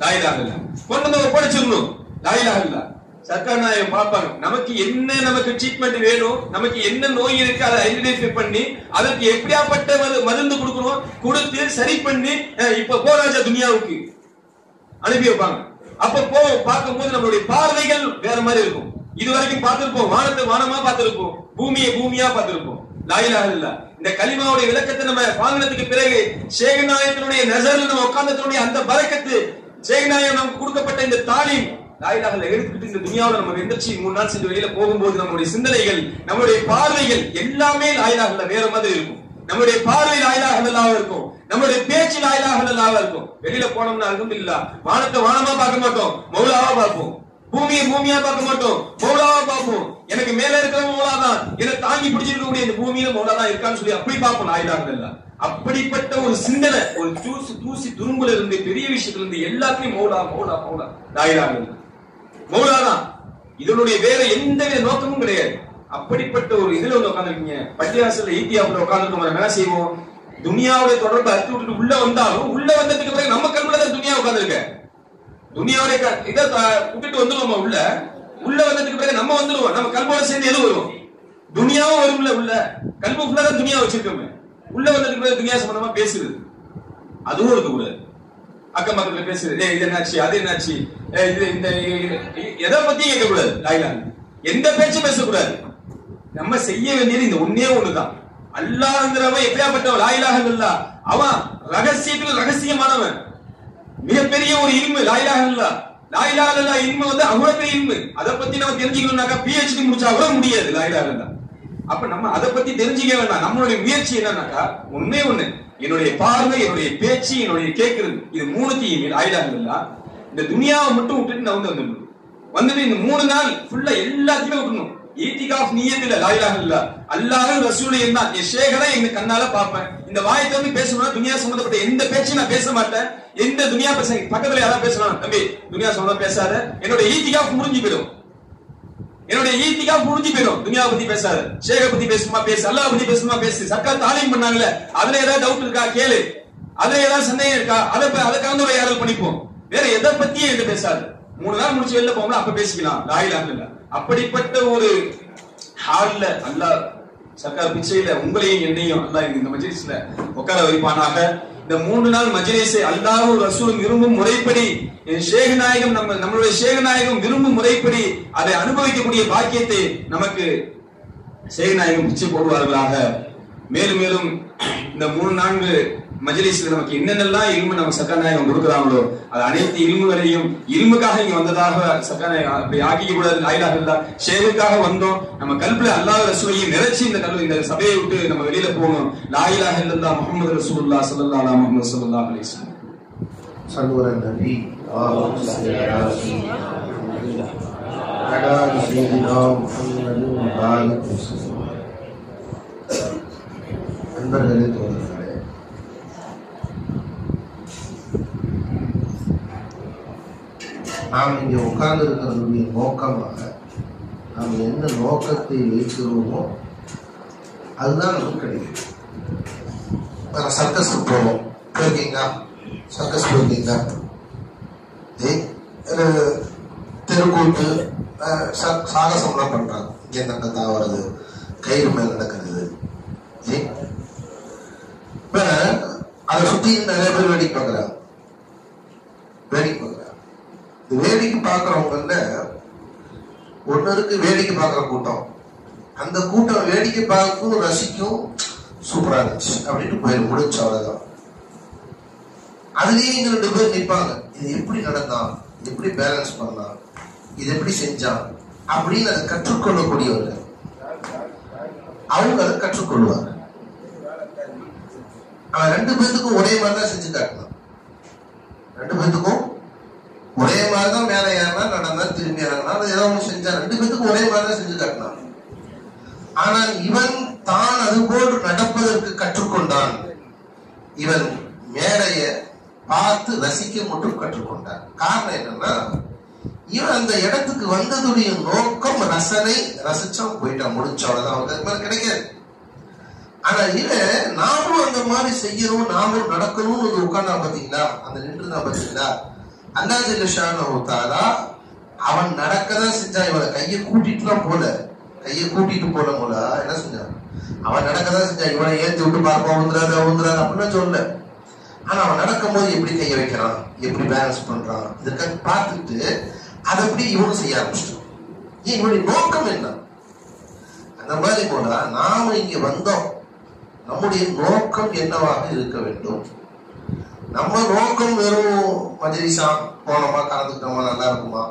லா இலாஹ இல்லல்லாஹ் கொண்டு வந்து ஒப்படைச்சிடணும். லா இலாஹ இல்லல்லாஹ் சர்க்கார் நாயகம் பார்ப்பாங்க, நமக்கு ட்ரீட்மெண்ட் வேணும், நமக்கு என்ன நோய் இருக்கு அதை ஐடென்டிஃபை பண்ணி அதற்கு எப்படியாப்பட்ட மருந்து கொடுக்கணும், கொடுத்து சரி பண்ணி இப்ப போராஜா துனியாவுக்கு அனுப்பி வைப்பாங்க. அப்ப பார்க்கும் போது நம்மளுடைய பார்வைகள் வேற மாதிரி இருக்கும். இது வரைக்கும் பார்த்திருப்போம், வானத்தை வானமா பார்த்திருப்போம், பூமியை பூமியா பார்த்திருப்போம். லா இலாஹ இல்லல்லாஹ் இந்த கலிமாவுடைய விளக்கத்தை நம்ம வாங்கினதுக்கு பிறகு ஷேக் நாயகனுடைய நஸர்ல நம்ம உட்கார்ந்ததுடைய அந்த பரக்கத்து, ஷேக் நாயகம் நமக்கு கொடுக்கப்பட்ட இந்த தாலீம் லா இலாஹ இல்லல்லாஹ் எடுத்துக்கிட்டு இந்த துனியாவுல நம்ம எந்திரிச்சு 3 நாள் சென்று வெளியில போகும்போது நம்மளுடைய சிந்தனைகள், நம்மளுடைய பார்வைகள் எல்லாமே லா இலாஹ இல்லல்லாஹ் வேற மாதிரி இருக்கும். நம்மளுடைய பார்வை லா இலாஹ இல்லல்லாஹ் இருக்கும், நம்மளுடைய பேச்சு லா இலாஹ இல்லல்லாஹ் இருக்கும். வெளியில போனோம்னா அல்ஹம்துலில்லாஹ் வானத்தை வானமா பார்க்க மாட்டோம், மௌலாவா பார்ப்போம். பூமியை பூமியா பார்க்க மாட்டோம், மௌலாவா பார்ப்போம். எனக்கு மேல இருக்கிற மௌலா தான், எனக்கு தாங்கி பிடிச்சிருக்கக்கூடிய இந்த பூமியில மௌலா தான் இருக்கான்னு சொல்லி அப்படி பார்ப்போம். லா இலாஹ இல்லல்லாஹ் அப்படிப்பட்ட ஒரு சிந்தனை, ஒரு தூசி துரும்புல இருந்து பெரிய விஷயத்துல இருந்து எல்லாத்தையும் மௌலா மௌலா மௌலா லா இலாஹ இல்லல்லாஹ் மௌலா தான். இதனுடைய வேற எந்த நோக்கமும் கிடையாது. அப்படிப்பட்ட ஒரு இதுல உட்கார்ந்துருக்கீங்க. பள்ளிவாசல்ல ஈத்தியாவுல உட்கார்ந்துருக்கோம். என்ன செய்வோம்? துனியாவுடைய தொடர்பு அறுத்து விட்டுட்டு உள்ள வந்தாலும் உள்ள வந்ததுக்கு பிறகு நம்ம கல்வில தான் துனியா உட்கார்ந்துருக்க. துனியாவுடைய இதை விட்டுட்டு வந்துருவோமா? உள்ள வந்ததுக்கு பிறகு நம்ம வந்துருவோம். நம்ம கல்வோட சேர்ந்து எது வரும்? துனியாவும் வரும்ல. உள்ள கல்வி ஃபுல்லா தான் துனியா வச்சிருக்கோமே. உள்ள வந்ததுக்கு பிறகு துனியா சம்பந்தமா பேசுறது அதுவும் இருக்க கூடாது. அக்கம் பக்கத்துல பேசுறது, இது என்னாச்சு அது என்னாச்சு, இந்த எதை பத்தியும் கேட்க கூடாது. லா இலாஹ இல்லல்லாஹ் எந்த பேச்சும் பேசக்கூடாது. நம்ம செய்ய வேண்டியது இந்த ஒன்னே ஒண்ணுதான். அல்லாஹ்ங்கிறவன் எப்படியாப்பட்டவன்? லா இலாஹ இல்லல்லாஹ் அவன் ரகசியமானவன், மிகப்பெரிய ஒரு இல்மு. லா இலாஹ இல்லல்லாஹ் லா இலாஹ இல்லல்லாஹ் இல்மு வந்து அவ்வளவு பெரிய இல்மு. அதை பத்தி நம்ம தெரிஞ்சுக்கணும்னாக்கா PhD முடிச்சா கூட முடியாது லா இலாஹ இல்லல்லாஹ். அப்ப நம்ம அதை பத்தி தெரிஞ்சுக்க வேண்டாம். நம்மளுடைய முயற்சி என்னன்னாக்கா ஒண்ணே ஒண்ணு, என்னுடைய பார்வை, என்னுடைய பேச்சு, என்னுடைய கேட்கிறது, இது மூணுத்தையும் லா இலாஹ இல்லல்லாஹ் இந்த துனியாவை மட்டும் விட்டுட்டு நான் வந்துட்டு இந்த 3 நாள் ஃபுல்லா எல்லாத்தையுமே விட்டுணும். ஈத்திகாஃப் நியத்துல லா இலாஹ இல்லல்லாஹ் அல்லாஹ் ரசூல் என்ன என் ஷேகரை எங்க கண்ணால பாப்பேன். இந்த வாயை திறந்து பேசணும்னா துனியா சம்பந்தப்பட்ட எந்த பேச்சையும் நான் பேச மாட்டேன். எந்த துனியா பேச பக்கத்துல யாராவது பேசலாம், தம்பி துனியா சம்பந்தம் பேசாத, என்னுடைய ஈத்திகாஃப் முடிஞ்சு போயிடும். என்னுடைய ஈத்திகாஃப் முடிஞ்சு போயிடும். துனியாவை பத்தி பேசாத, ஷேகை பத்தி பேசுமா பேசு, அல்லாஹ் பத்தி பேசுமா பேசு. சர்க்கார் தாலீம் பண்ணாங்கல்ல, அதுல ஏதாவது டவுட் இருக்கா கேளு, அதுல ஏதாவது சந்தேகம் இருக்கா அதுக்காக யாராவது பண்ணிப்போம். வேற எதை பத்தியே என்கிட்ட பேசாது. 3 நாள் முடிச்சு வெளில போகலாம், அப்ப பேசிக்கலாம் லா இலாஹ இல்லல்லாஹ். அப்படிப்பட்ட ஒரு ஹால்ல அல்லாஹ் சர்க்கார் பிச்சையில உங்களையும் என்னையும் அல்லாஹ் இந்த மஜ்லிஸ்ல உட்கார வைப்பானாக. இந்த 3 நாள் மஜ்லிஸை அல்லாஹ் ரசூலும் விரும்பும் முறைப்படி ஷேக் நாயகம் நம்மளுடைய ஷேக் நாயகம் விரும்பும் முறைப்படி அதை அனுபவிக்கக்கூடிய பாக்கியத்தை நமக்கு ஷேக் நாயகம் பிச்சை போடுவார்களாக. மேலும் மேலும் இந்த 3-4 மஜ்லிஸ்ல நமக்கு என்னென்னலாம் இல்மு நம்ம சர்க்கார் நாயகம் கொடுக்குறாங்களோ அது அனைத்து இல்முகளையும் இல்முக்காக இங்க வந்ததாக சர்க்கார் நாயகம் அப்படி ஆக்கிக்க கூடாது. லா இலாஹ இல்லல்லாஹ் ஷேகுக்காக வந்தோம். நம்ம கல்புல அல்லாஹ் ரசூலையும் நிறைச்சி இந்த சபையை விட்டு நம்ம வெளியில போகணும். லா இலாஹ இல்லல்லாஹ் முஹம்மது ரசூலுல்லாஹ் ஸல்லல்லாஹு அலைஹி முஹம்மது ஸல்லல்லாஹு அலைஹி வஸல்லம். ஸல்லல்லாஹு அலைஹி நண்பர்களே, தோழர்களே, நாம் இங்கே உட்கார்ந்து இருக்கிறதுடைய நோக்கமாக நாம் என்ன நோக்கத்தை வைக்கிறோமோ அதுதான் நமக்கு கிடைக்கும். சர்க்கஸ்க்கு போவோம், போயிருக்கீங்களா? சர்க்கஸ் போயிருக்கீங்களா? தெருக்கூட்டு சாகசம்லாம் பண்றாங்க. இங்கே நடந்தா வர்றது, கயிறு மேல நடக்கிறது. இப்ப அதை சுத்தி நிறைய பேர் வேடிக்கை பார்க்கறாங்க. இந்த வேடிக்கை பார்க்கறவங்கல்ல ஒன்னருக்கு வேடிக்கை பார்க்கற கூட்டம், அந்த கூட்டம் வேடிக்கை பார்க்கும், ரசிக்கும், சூப்பரா இருந்துச்சு அப்படின்னு போயிடும், முடிச்சு அவ்வளவுதான். அதுலயே இங்க 2 பேர் நிற்பாங்க. இது எப்படி நடந்தான், எப்படி பேலன்ஸ் பண்ணலாம், இது எப்படி செஞ்சான் அப்படின்னு அதை கற்றுக்கொள்ளக்கூடியவர்கள். அவங்க அதை கற்றுக்கொள்வாங்க. அவன் 2 பேத்துக்கும் ஒரே மாதிரிதான் செஞ்சு காட்டலாம். 2 பேத்துக்கும் ஒரே மாதிரிதான் மேல ஏறினா, நடந்தா, திரும்பி இறங்கினா, ஏதோ ஒண்ணு செஞ்சா 2 பேத்துக்கும் ஒரே மாதிரிதான் செஞ்சு காட்டலாம். ஆனால் இவன் தான் அது போன்று நடப்பதற்கு கற்றுக்கொண்டான். இவன் மேடைய பார்த்து ரசிக்க மட்டும் கற்றுக்கொண்டான். காரணம் என்னன்னா, இவன் அந்த இடத்துக்கு வந்ததுடைய நோக்கம் ரசனை, ரசிச்சான், போயிட்டான், முடிச்சவளதான், அவனுக்கு அது மாதிரி கிடைக்காது. ஆனா இவன் நாமும் அந்த மாதிரி செய்யணும், நாமும் நடக்கணும்னு உட்கார்ந்தா பாத்தீங்களா, அந்த நின்றுதான் பாத்தீங்களா, அல்லாஹ் ஜல்ல ஷானஹு தஆலா அவன் நடக்கதான் செஞ்சான். இவனை கையை கூட்டிட்டுலாம் போல, கையை கூட்டிட்டு போல போல என்ன செஞ்சான், அவன் நடக்கதான் செஞ்சான். இவனை ஏற்றி விட்டு பார்ப்பான், உந்துறாரு அப்படின்னு சொல்ல. ஆனா அவன் நடக்கும் போது எப்படி கையை வைக்கிறான், எப்படி பேலன்ஸ் பண்றான், இதற்காக பார்த்துட்டு அதை எப்படி இவனும் செய்ய ஆரம்பிச்சிட்டான். இவனுடைய நோக்கம் என்ன? அந்த மாதிரி போல நாம இங்க வந்தோம், நம்முடைய நோக்கம் என்னவாக இருக்க வேண்டும்? நம்ம நோக்கம் வெறும் மஜ்லிஸா போனோமா, கலந்துக்கிட்டோமா, நல்லா இருக்குமா,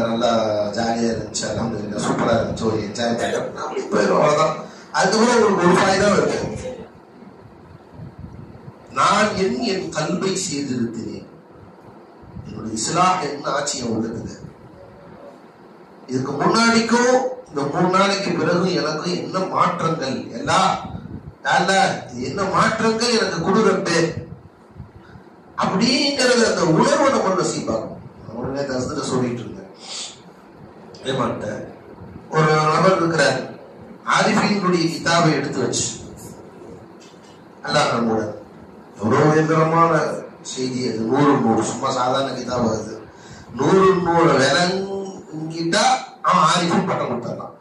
நல்லா ஜாலியா இருந்துச்சு, அல்ஹம்துலில்லாஹ் சூப்பரா இருந்துச்சு, ஒரு என்ஜாய் பண்ண போயிடும், அவ்வளவுதான். அதுக்கப்புறம் உங்களுக்கு ஒரு ஃபாய்தா இருக்கு. நான் என் கல்வை செய்திருக்கிறேன், என்னுடைய இஸ்லாம் என்ன ஆட்சியம் உள்ளது. இதுக்கு முன்னாடிக்கும் இந்த 3 நாளைக்கு பிறகு எனக்கு என்ன மாற்றங்கள், என்ன மாற்றங்கள் எனக்கு கொடுறப்பே அப்படிங்கிறது அந்த உணர்வை நம்ம நசீபாகும். உடனே தஸ்துல சொல்லிட்டு இருந்தேன், ஏமாட்ட ஒரு நபர் இருக்கிறார், ஆரிஃபீனுடைய கிதாபை எடுத்து வச்சு அல்லாஹ் நம்மோட எவ்வளவு பயங்கரமான செய்தி அது. 100 சும்மா சாதாரண கிதாபு அது. 100 விளங்கிட்டா அவன் ஆரிஃபின் பட்டம் கொடுத்தாரான்.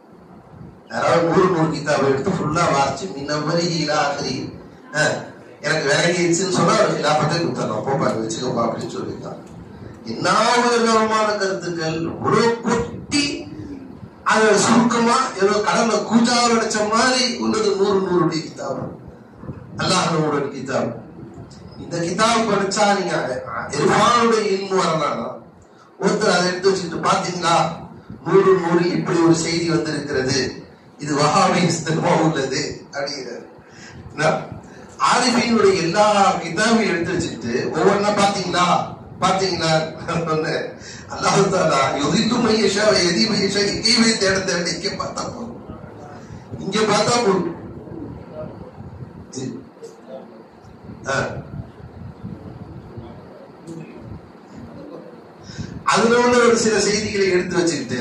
யாராவது 100 கிதாபை எடுத்து ஃபுல்லா வாசிச்சு மின்னவரி ஆகரி எனக்கு விளங்கிடுச்சுன்னு சொன்னா ஒரு கிலாபத்தை கொடுத்தாரான், போப்பா வச்சுக்கப்பா அப்படின்னு சொல்லியிருக்கான். என்ன விதமான கருத்துக்கள், இவ்வளவு கொட்டி அதை சுருக்கமா ஏதோ கடமை கூஜாவை நினைச்ச மாதிரி உள்ளது. 100 கிதாபு, அல்லாஹ்வோட கிதாபு. இந்த கிதாப் படிச்சா நீங்க இர்ஃபானுடைய இல்மு வரலாம், ஒருத்தர் அதை எடுத்து வச்சுட்டு பாத்தீங்களா 100 இப்படி ஒரு செய்தி வந்து இருக்கிறது, இது வஹாபிஸ்தமா உள்ளது அப்படிங்கிறார். ஆரிஃபீனுடைய எல்லா கிதாபையும் எடுத்து வச்சுட்டு ஒவ்வொன்னா பாத்தீங்களா அல்லாஹ் தஆலா யுஹில்லு மய்யஷா வ யஹ்தி மய்யஷா இங்கே தேட தேட இங்கே பார்த்தா போதும். அதுல உள்ள ஒரு சில செய்திகளை எடுத்து வச்சுக்கிட்டு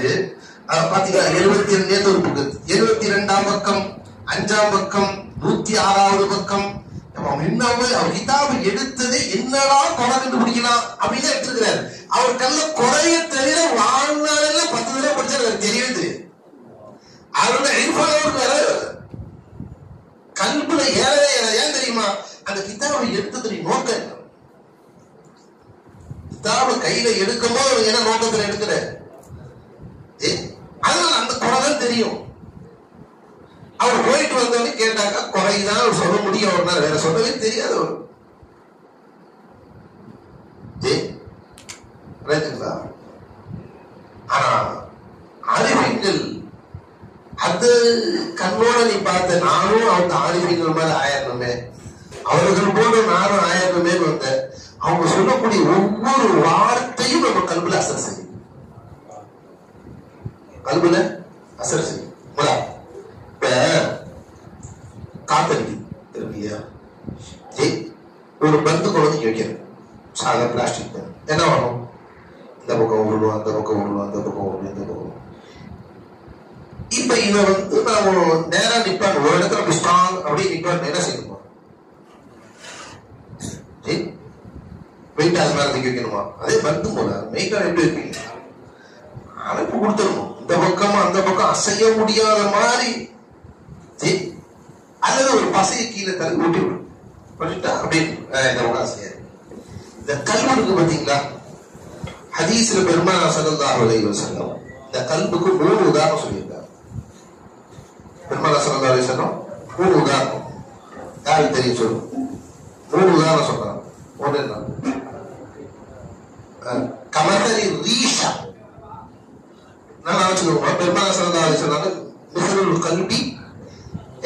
பாத்தீங்கன்னா 72ஆம் பக்கம் 5ஆம் பக்கம் 106வது பக்கம் அவர் கிதாபு எடுத்தது என்னடா கொலை கண்டுபிடிக்கலாம் அப்படின்னு எடுத்துக்கிறார். அவர் கல்ல குறைய தெரியல வாழ்நாளில 10 தடவை படிச்சாரு தெரியுது. அவரோட கல்புல ஏன் தெரியுமா? அந்த கிதாபை எடுத்தது நோக்கம். கிதாபை கையில எடுக்கும் போது என்ன நோக்கத்துல எடுக்கிற அதனால அந்த குறைதான் தெரியும். அவர் போயிட்டு வந்தோடனே கேட்டாக்கா குறைதான் அவர் சொல்ல முடியும். அவர்னால வேற சொல்லவே தெரியாது. அவர் ஆனா ஆரிஃபீன்கள் அது கண்ணோட நீ பார்த்த நானும் அவங்க ஆரிஃபீன்கள் மேல ஆயிரணுமே, அவர்கள் போல நானும் ஆயிரணுமே வந்த அவங்க சொல்லக்கூடிய ஒவ்வொரு வார்த்தையும் நம்ம கல்புல அசர் செய்யும். கல்புல அசர் செய்யும். இப்ப காத்தடிக்கு இருக்கியா, ஒரு பந்து குழந்தை வைக்கிறேன் சாதா பிளாஸ்டிக் என்ன வரும்? இந்த பக்கம் விடுவோம், அந்த பக்கம் விடுவோம், அந்த பக்கம் விடுவோம், இந்த பக்கம். இப்ப இதை வந்து நாம நேரா நிப்பாங்க ஒரு இடத்துல ஸ்ட்ராங் அப்படி நிப்பாங்க என்ன செய்யணுமா? வெயிட் அது மேல வைக்கணுமா? அதே பந்து போல மெய்க்கான எப்படி இருப்பீங்க? அழைப்பு கொடுத்துடணும். இந்த பக்கமா அந்த பக்கம் அசைய முடியாத மாதிரி அல்லது ஒரு பசையை கீழே தள்ளி ஊட்டி விடும் பண்ணிட்டா அப்படின்னு இந்த பக்கம் அசையாது. இந்த கல்புக்கு பாத்தீங்களா ஹதீஸ்ல பெருமானார் ஸல்லல்லாஹு அலைஹி வஸல்லம் இந்த கல்புக்கு 3 உதாரணம் சொல்லியிருக்காங்க. பெருமானார் ஸல்லல்லாஹு அலைஹி வஸல்லம் 3 உதாரணம் யாருக்கு தெரியும் சொல்லுங்க? 3 உதாரணம் சொல்றாங்க. ஒன்று என்ன? கமதலி ரீஷா. நான் வச்சுக்கோங்க பெருமானார் ஸல்லல்லாஹு அலைஹி வஸல்லம் மிஸ்லுல் கல்பி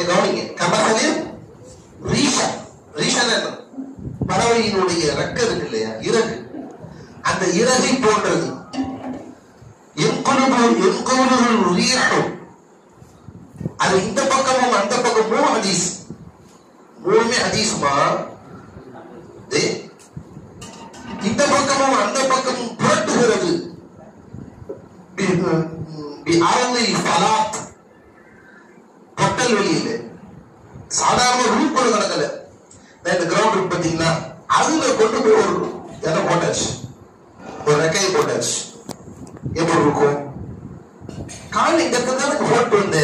கவனிங்க. கமதலி ரீஷா. ரீஷா என்ன? பறவையினுடைய ரெக்க இருக்கு இல்லையா, இறகு, அந்த இறகை போன்றது. அது இந்த பக்கமும் அந்த பக்கம் 3 ஹதீஸ், 3மே ஹதீஸ்மா. இந்த பக்கமும் அந்த பக்கமும் புரட்டுகிறது. பொட்டல் வெளியில சாதாரண ரூட் கூட நடக்கல. இந்த கிரவுண்ட் இருக்கு பாத்தீங்களா, அதுல கொண்டு போய் ஒரு இடம் போட்டாச்சு, ஒரு ரெக்கையை போட்டாச்சு. எப்படி இருக்கும்? காலை இந்த போட்டு வந்து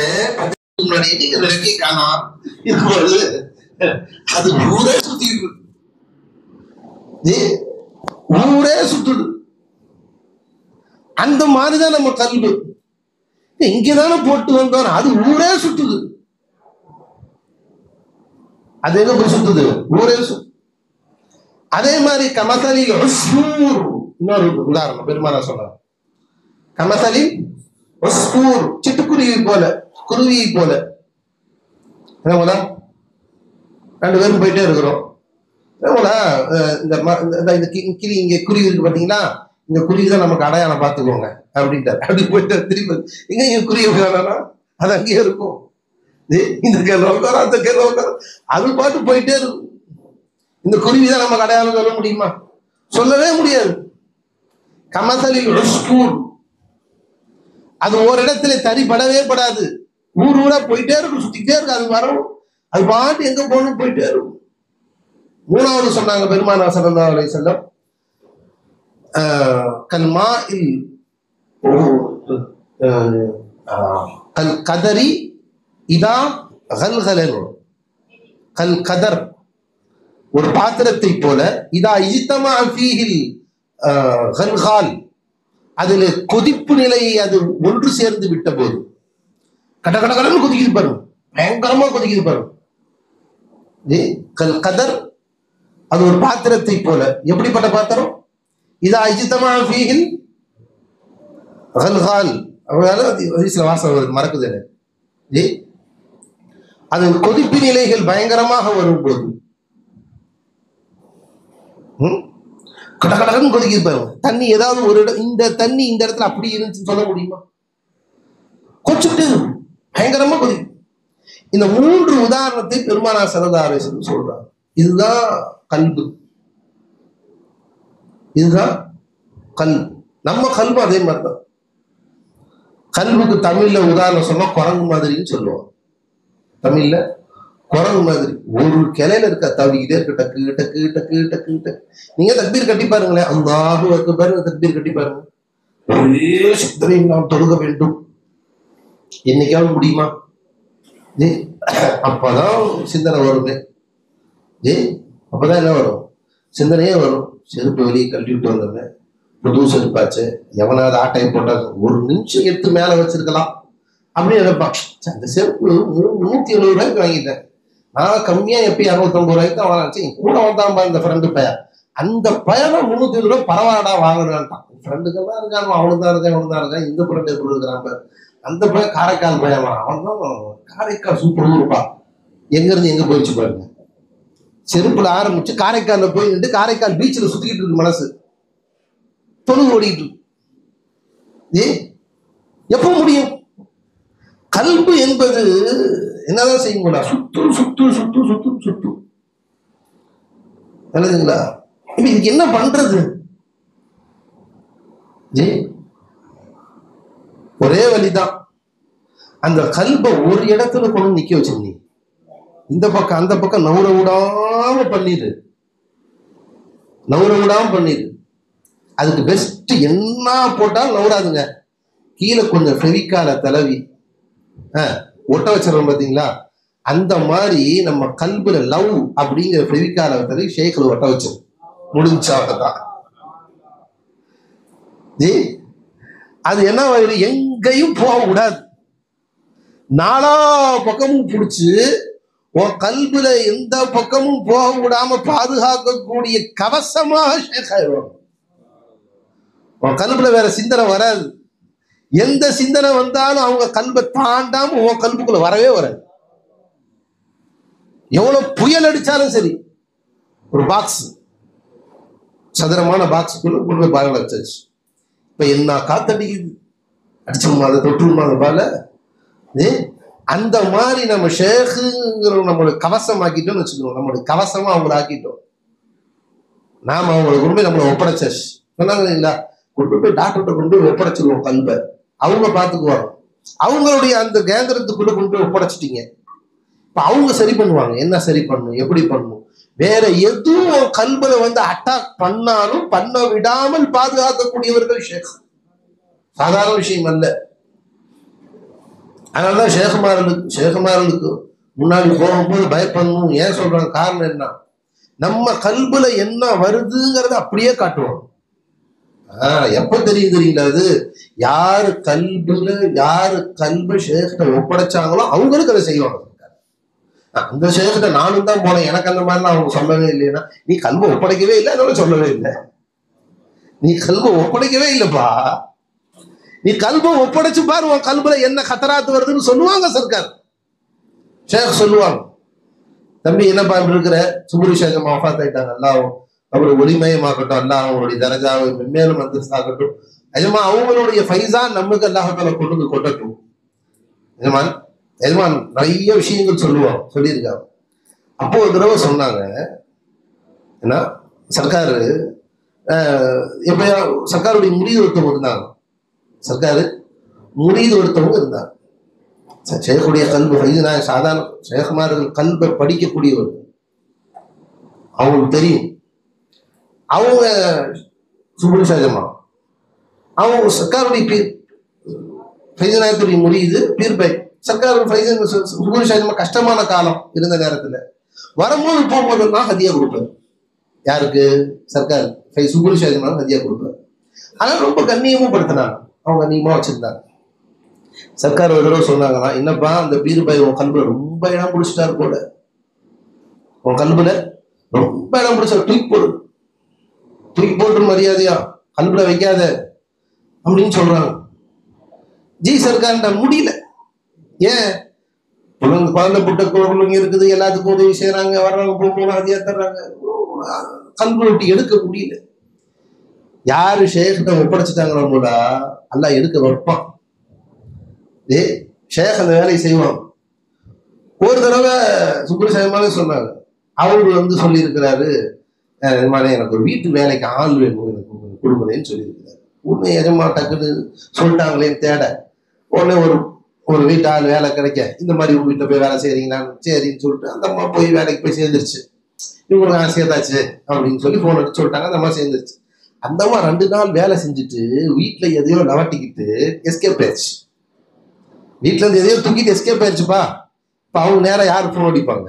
ரெக்கை காணா இருக்கும்போது அது ஊரே சுத்திட்டு ஊரே சுத்துது. அந்த மாதிரிதான் நம்ம கல்வி இங்கதானே போட்டு வந்தோம், அது ஊரே சுத்துது. அது எங்க போய் சுத்துது? ஊரே சுத்து. அதே மாதிரி கமசலி இன்னொரு உதாரணம் பெருமானார் சொல்றாங்க. கமசலி சிட்டுக்குருவி போல, குருவியை போல. என்ன 2 பேரும் போயிட்டே இருக்கிறோம். இந்த கிளி இங்க குருவி இருக்கு பாத்தீங்களா, இந்த குருவி தான் நமக்கு அடையாளம் பார்த்துக்கோங்க அப்படின்ட்டாரு. அப்படி போயிட்டு திரும்ப இங்க குருவி வேணாம்னா அது அங்கேயே இருக்கும். இந்த கேள்வி உட்கார அந்த கேள்வி உட்கார அது பாட்டு போயிட்டே இருக்கும். இந்த குருவி தான் நமக்கு அடையாளம் சொல்ல முடியுமா? சொல்லவே முடியாது. கமசலில் அது ஒரு இடத்துல தரிப்படவே படாது. ஊரா போயிட்டே இருக்கும், சுத்திட்டே இருக்கு. அது வரும், அது பாட்டு எங்க போகணும் போயிட்டே இருக்கும். 3வது சொன்னாங்க பெருமானார் ஸல்லல்லாஹு அலைஹி வஸல்லம் கல்மாஇல் கல் கதரி இதா கல்கலன். கல் கதர் ஒரு பாத்திரத்தை போல, இதா இஜ்தமா ஃபீஹில் கல்கால் அதுல கொதிப்பு நிலையை அது ஒன்று சேர்ந்து விட்ட போது கட கட கடன்னு கொதிக்குது பாருங்க, பயங்கரமா கொதிக்குது பாருங்க. கல் கதர் அது ஒரு பாத்திரத்தை போல. எப்படிப்பட்ட பாத்திரம்? இதா இஜ்தமா ஃபீஹில் வாசம் வருது, மறக்குது எனக்கு. அது கொதிப்பு நிலைகள் பயங்கரமாக வரும்போது கடகடன்னு கொதிக்குது பாருங்க. தண்ணி ஏதாவது ஒரு இடம், இந்த தண்ணி இந்த இடத்துல அப்படி இருந்துச்சுன்னு சொல்ல முடியுமா? கொச்சிட்டு பயங்கரமா கொதிக்கும். இந்த 3 உதாரணத்தை பெருமானார் ஸல்லல்லாஹு அலைஹி வஸல்லம் சொல்றாங்க. இதுதான் கல்பு, இதுதான் கல்பு. நம்ம கல்பு அதே மாதிரிதான். கல்புக்கு தமிழ்ல உதாரணம் சொன்னா குரங்கு மாதிரின்னு சொல்லுவோம். தமிழ்ல குரங்கு மாதிரி ஒரு கிளையில இருக்க தவிக்கிட்டே இருக்கு, டக்கு டக்கு டக்கு டக்கு டக்கு. நீங்க தக்பீர் கட்டி பாருங்களேன், அல்லாஹு அக்பர் தக்பீர் கட்டி பாருங்க. ஒரே சித்தரை நாம் தொழுக வேண்டும், என்னைக்காவது முடியுமா? அப்பதான் சிந்தனை வருமே. அப்பதான் என்ன வரும்? சிந்தனையே வரும். செருப்பு வெளியே கழட்டிவிட்டு வந்தோமே, புது செருப்பாச்சு, எவனாவது ஆட்டையை போட்டா ஒரு நிமிஷம் எடுத்து மேல வச்சிருக்கலாம் அப்படின்னு நினைப்பான். அந்த செருப்பு 370 ரூபாய்க்கு வாங்கிட்டேன், நான் கம்மியா எப்பயும் 250 ரூபாய்க்கு தான் வாங்கினேன். என் கூட வந்தான் இந்த ஃப்ரெண்டு பையன், அந்த பையனை 370 ரூபாய் பரவாயில்லடா வாங்கினான்ட்டான். ஃப்ரெண்டுக்கெல்லாம் இருக்கான், அவனுக்கு தான் இருக்கான். இந்த ஃப்ரெண்டு எப்படி இருக்கிறான்? அந்த பையன் காரைக்கால் பையன், அவன் தான் காரைக்கால் சூப்பர் ஊருப்பா. எங்க இருந்து எங்க போயிடுச்சு பாருங்க. செருப்புல ஆரம்பிச்சு காரைக்கால்ல போய் நின்று காரைக்கால் பீச்சில் சுத்திக்கிட்டு இருக்கு மனசு, தொழுகு ஓடிட்டு இருக்கு. எப்ப முடியும்? கல்பு என்பது என்னதான் செய்யுங்களா? சுத்து சுத்து சுத்து சுத்து சுத்து நல்லதுங்களா? இப்ப இதுக்கு என்ன பண்றது? ஒரே வழிதான், அந்த கல்பை ஒரு இடத்துல கொண்டு நிக்க வச்சிருந்தீங்க. இந்த பக்கம் அந்த பக்கம் நவுற விடாம பண்ணிடு, நவுற விடாம பண்ணிடு. அதுக்கு பெஸ்ட் என்ன போட்டாலும் நவுறாதுங்க. கீழே கொஞ்சம் ஃபெவிக்கால தலவி ஒட்ட வச்சிடறோம் பாத்தீங்களா? அந்த மாதிரி நம்ம கல்புல லவ் அப்படிங்கிற ஃபெவிக்கால தலவி ஷேக்ல ஒட்ட வச்சோம், முடிஞ்சாதான். அது என்ன வழி? எங்கேயும் போக கூடாது, நாலா பக்கமும் பிடிச்சு உன் கல்புல எந்த பக்கமும் போக விடாம பாதுகாக்கக்கூடிய கவசமாக ஷேக் ஆயிடும். உன் கல்புல வேற சிந்தனை வராது. எந்த சிந்தனை வந்தாலும் அவங்க கல்பை தாண்டாம உன் கல்புக்குள்ள வரவே வராது. எவ்வளவு புயல் அடிச்சாலும் சரி, ஒரு பாக்ஸ், சதுரமான பாக்ஸுக்குள்ள கொண்டு போய் பால் வச்சாச்சு. இப்ப என்ன காத்தடிக்குது, அடிச்சுமா அதை தொற்றுமா அந்த பால. அந்த மாதிரி நம்ம ஷேக்குங்கிற நம்மளுடைய கவசம் ஆக்கிட்டோம்னு வச்சுக்கணும். நம்மளுடைய கவசமா அவங்களை ஆக்கிட்டோம். நாம அவங்களை கொண்டு போய் நம்மளை ஒப்படைச்சாச்சு. சொன்னாங்க இல்லைங்களா, கொண்டு போய் டாக்டர்கிட்ட கொண்டு போய் ஒப்படைச்சிருவோம் கல்பை, அவங்க பார்த்துக்குவாங்க. அவங்களுடைய அந்த கேந்திரத்துக்குள்ள கொண்டு போய் ஒப்படைச்சிட்டீங்க. இப்ப அவங்க சரி பண்ணுவாங்க. என்ன சரி பண்ணணும், எப்படி பண்ணணும், வேற எதுவும் கல்புல வந்து அட்டாக் பண்ணாலும் பண்ண விடாமல் பாதுகாக்கக்கூடியவர்கள் ஷேக். சாதாரண விஷயம் அல்ல. அதனாலதான் ஷேகுமார்களுக்கு முன்னாடி போகும்போது பயப்படணும். ஏன் சொல்றாங்க? காரணம் என்ன? நம்ம கல்புல என்ன வருதுங்கிறத அப்படியே காட்டுவோம். எப்ப தெரியுங்களா? அது யாரு கல்பு ஷேக்கிட்ட ஒப்படைச்சாங்களோ அவங்களுக்கு அதை செய்வாங்க. அந்த ஷேக்கிட்ட நானும் தான் போனேன், எனக்கு அந்த மாதிரிலாம் அவங்க சொல்லவே இல்லைன்னா, நீ கல்பை ஒப்படைக்கவே இல்லை, அதோட சொல்லவே இல்லை. நீ கல்பை ஒப்படைக்கவே இல்லைப்பா, நீ கல்பை ஒப்படைச்சு பாரு, உன் கல்புல என்ன கத்தராத்து வருதுன்னு சொல்லுவாங்க. சர்க்கார் ஷேக் சொல்லுவாங்க, தம்பி என்னப்பா இப்படி இருக்கிற, சுபுரி ஷேகம் வஃபாத் ஆயிட்டாங்க, எல்லாம் அவருடைய ஒளிமயமாகட்டும், எல்லாம் அவங்களுடைய தரஜாவை மென்மேலும் அந்தஸ்தாகட்டும், எஜமா அவங்களுடைய ஃபைஸா நமக்கு அல்லாஹ்தால கொண்டு கொட்டட்டும். எஜமான் நிறைய விஷயங்கள் சொல்லியிருக்காங்க. அப்போ ஒரு தடவை சொன்னாங்க, ஏன்னா சர்க்காரு எப்பயா சர்க்காருடைய முரீது ஒருத்தவங்க இருந்தாங்க. சர்க்காரு முரீது ஒருத்தவங்க இருந்தாங்க. ஷேக்குடைய கல்பு ஃபைஸா சாதாரண ஷேகுமார்கள் கல்பை படிக்கக்கூடியவர், அவங்களுக்கு தெரியும். அவங்க சுபுரி ஷாஜமா, அவங்க சர்க்காருடைய பீர் ஃபைசனாயத்துடைய முரீது பீர் பை. சர்க்கார் சுபுரி ஷாஜமா கஷ்டமான காலம் இருந்த நேரத்துல வரும்போது போகும்போதெல்லாம் ஹதியா கொடுப்பாரு. யாருக்கு? சர்க்கார் சுபுரி ஷாஜமா ஹதியா கொடுப்பாரு. ஆனா ரொம்ப கண்ணியமும் படுத்தினாங்க, அவங்க கண்ணியமா வச்சிருந்தாங்க. சர்க்கார் ஒரு தடவை சொன்னாங்கன்னா, என்னப்பா அந்த பீர் பை உன் கல்புல ரொம்ப இடம் பிடிச்சிட்டாரு போல, உன் கல்புல ரொம்ப இடம் பிடிச்சாரு, தூக்கி போட்டு மரியாதையா கல்புல வைக்காத அப்படின்னு சொல்றாங்க. ஜி சர்க்கார்ட்ட முடியல. ஏன்? குழந்தை புட்ட குழந்தைங்க இருக்குது, எல்லாத்துக்கும் உதவி செய்யறாங்க, வர்றவங்க போகணும், அதிகா தர்றாங்க, கல்வி ரொட்டி எடுக்க முடியல. யாரு ஷேக்கிட்ட ஒப்படைச்சிட்டாங்களோ போல அல்லாஹ் எடுக்க வைப்பான். ஷேக் அந்த வேலையை செய்வான். ஒரு தடவை சுப்ரசாயமாவே சொன்னாங்க, அவரு சொல்லி இருக்கிறாரு, எனக்கு ஒரு வீட்டு வேலைக்கு ஆள் வேணும், எனக்கு கொடுக்கணும்னு சொல்லியிருக்கிறாரு. உடனே எஜமா டக்குன்னு சொல்லிட்டாங்களேன்னு தேட உடனே ஒரு வீட்டு ஆள் வேலை கிடைக்க, இந்த மாதிரி உங்க வீட்டில் போய் வேலை செய்யறீங்களான்னு, சரின்னு சொல்லிட்டு அந்த அம்மா போய் வேலைக்கு போய் சேர்ந்துருச்சு. இவங்களுக்கு சேர்த்தாச்சு அப்படின்னு சொல்லி போன் எடுத்து சொல்லிட்டாங்க. அந்த அம்மா சேர்ந்துருச்சு. அந்த அம்மா 2 நாள் வேலை செஞ்சுட்டு வீட்டுல எதையோ லவட்டிக்கிட்டு எஸ்கேப் ஆயிடுச்சு. வீட்டுல இருந்து எதையோ தூக்கிட்டு எஸ்கேப் ஆயிடுச்சுப்பா. இப்ப அவங்க நேரம் யாரு போன் அடிப்பாங்க?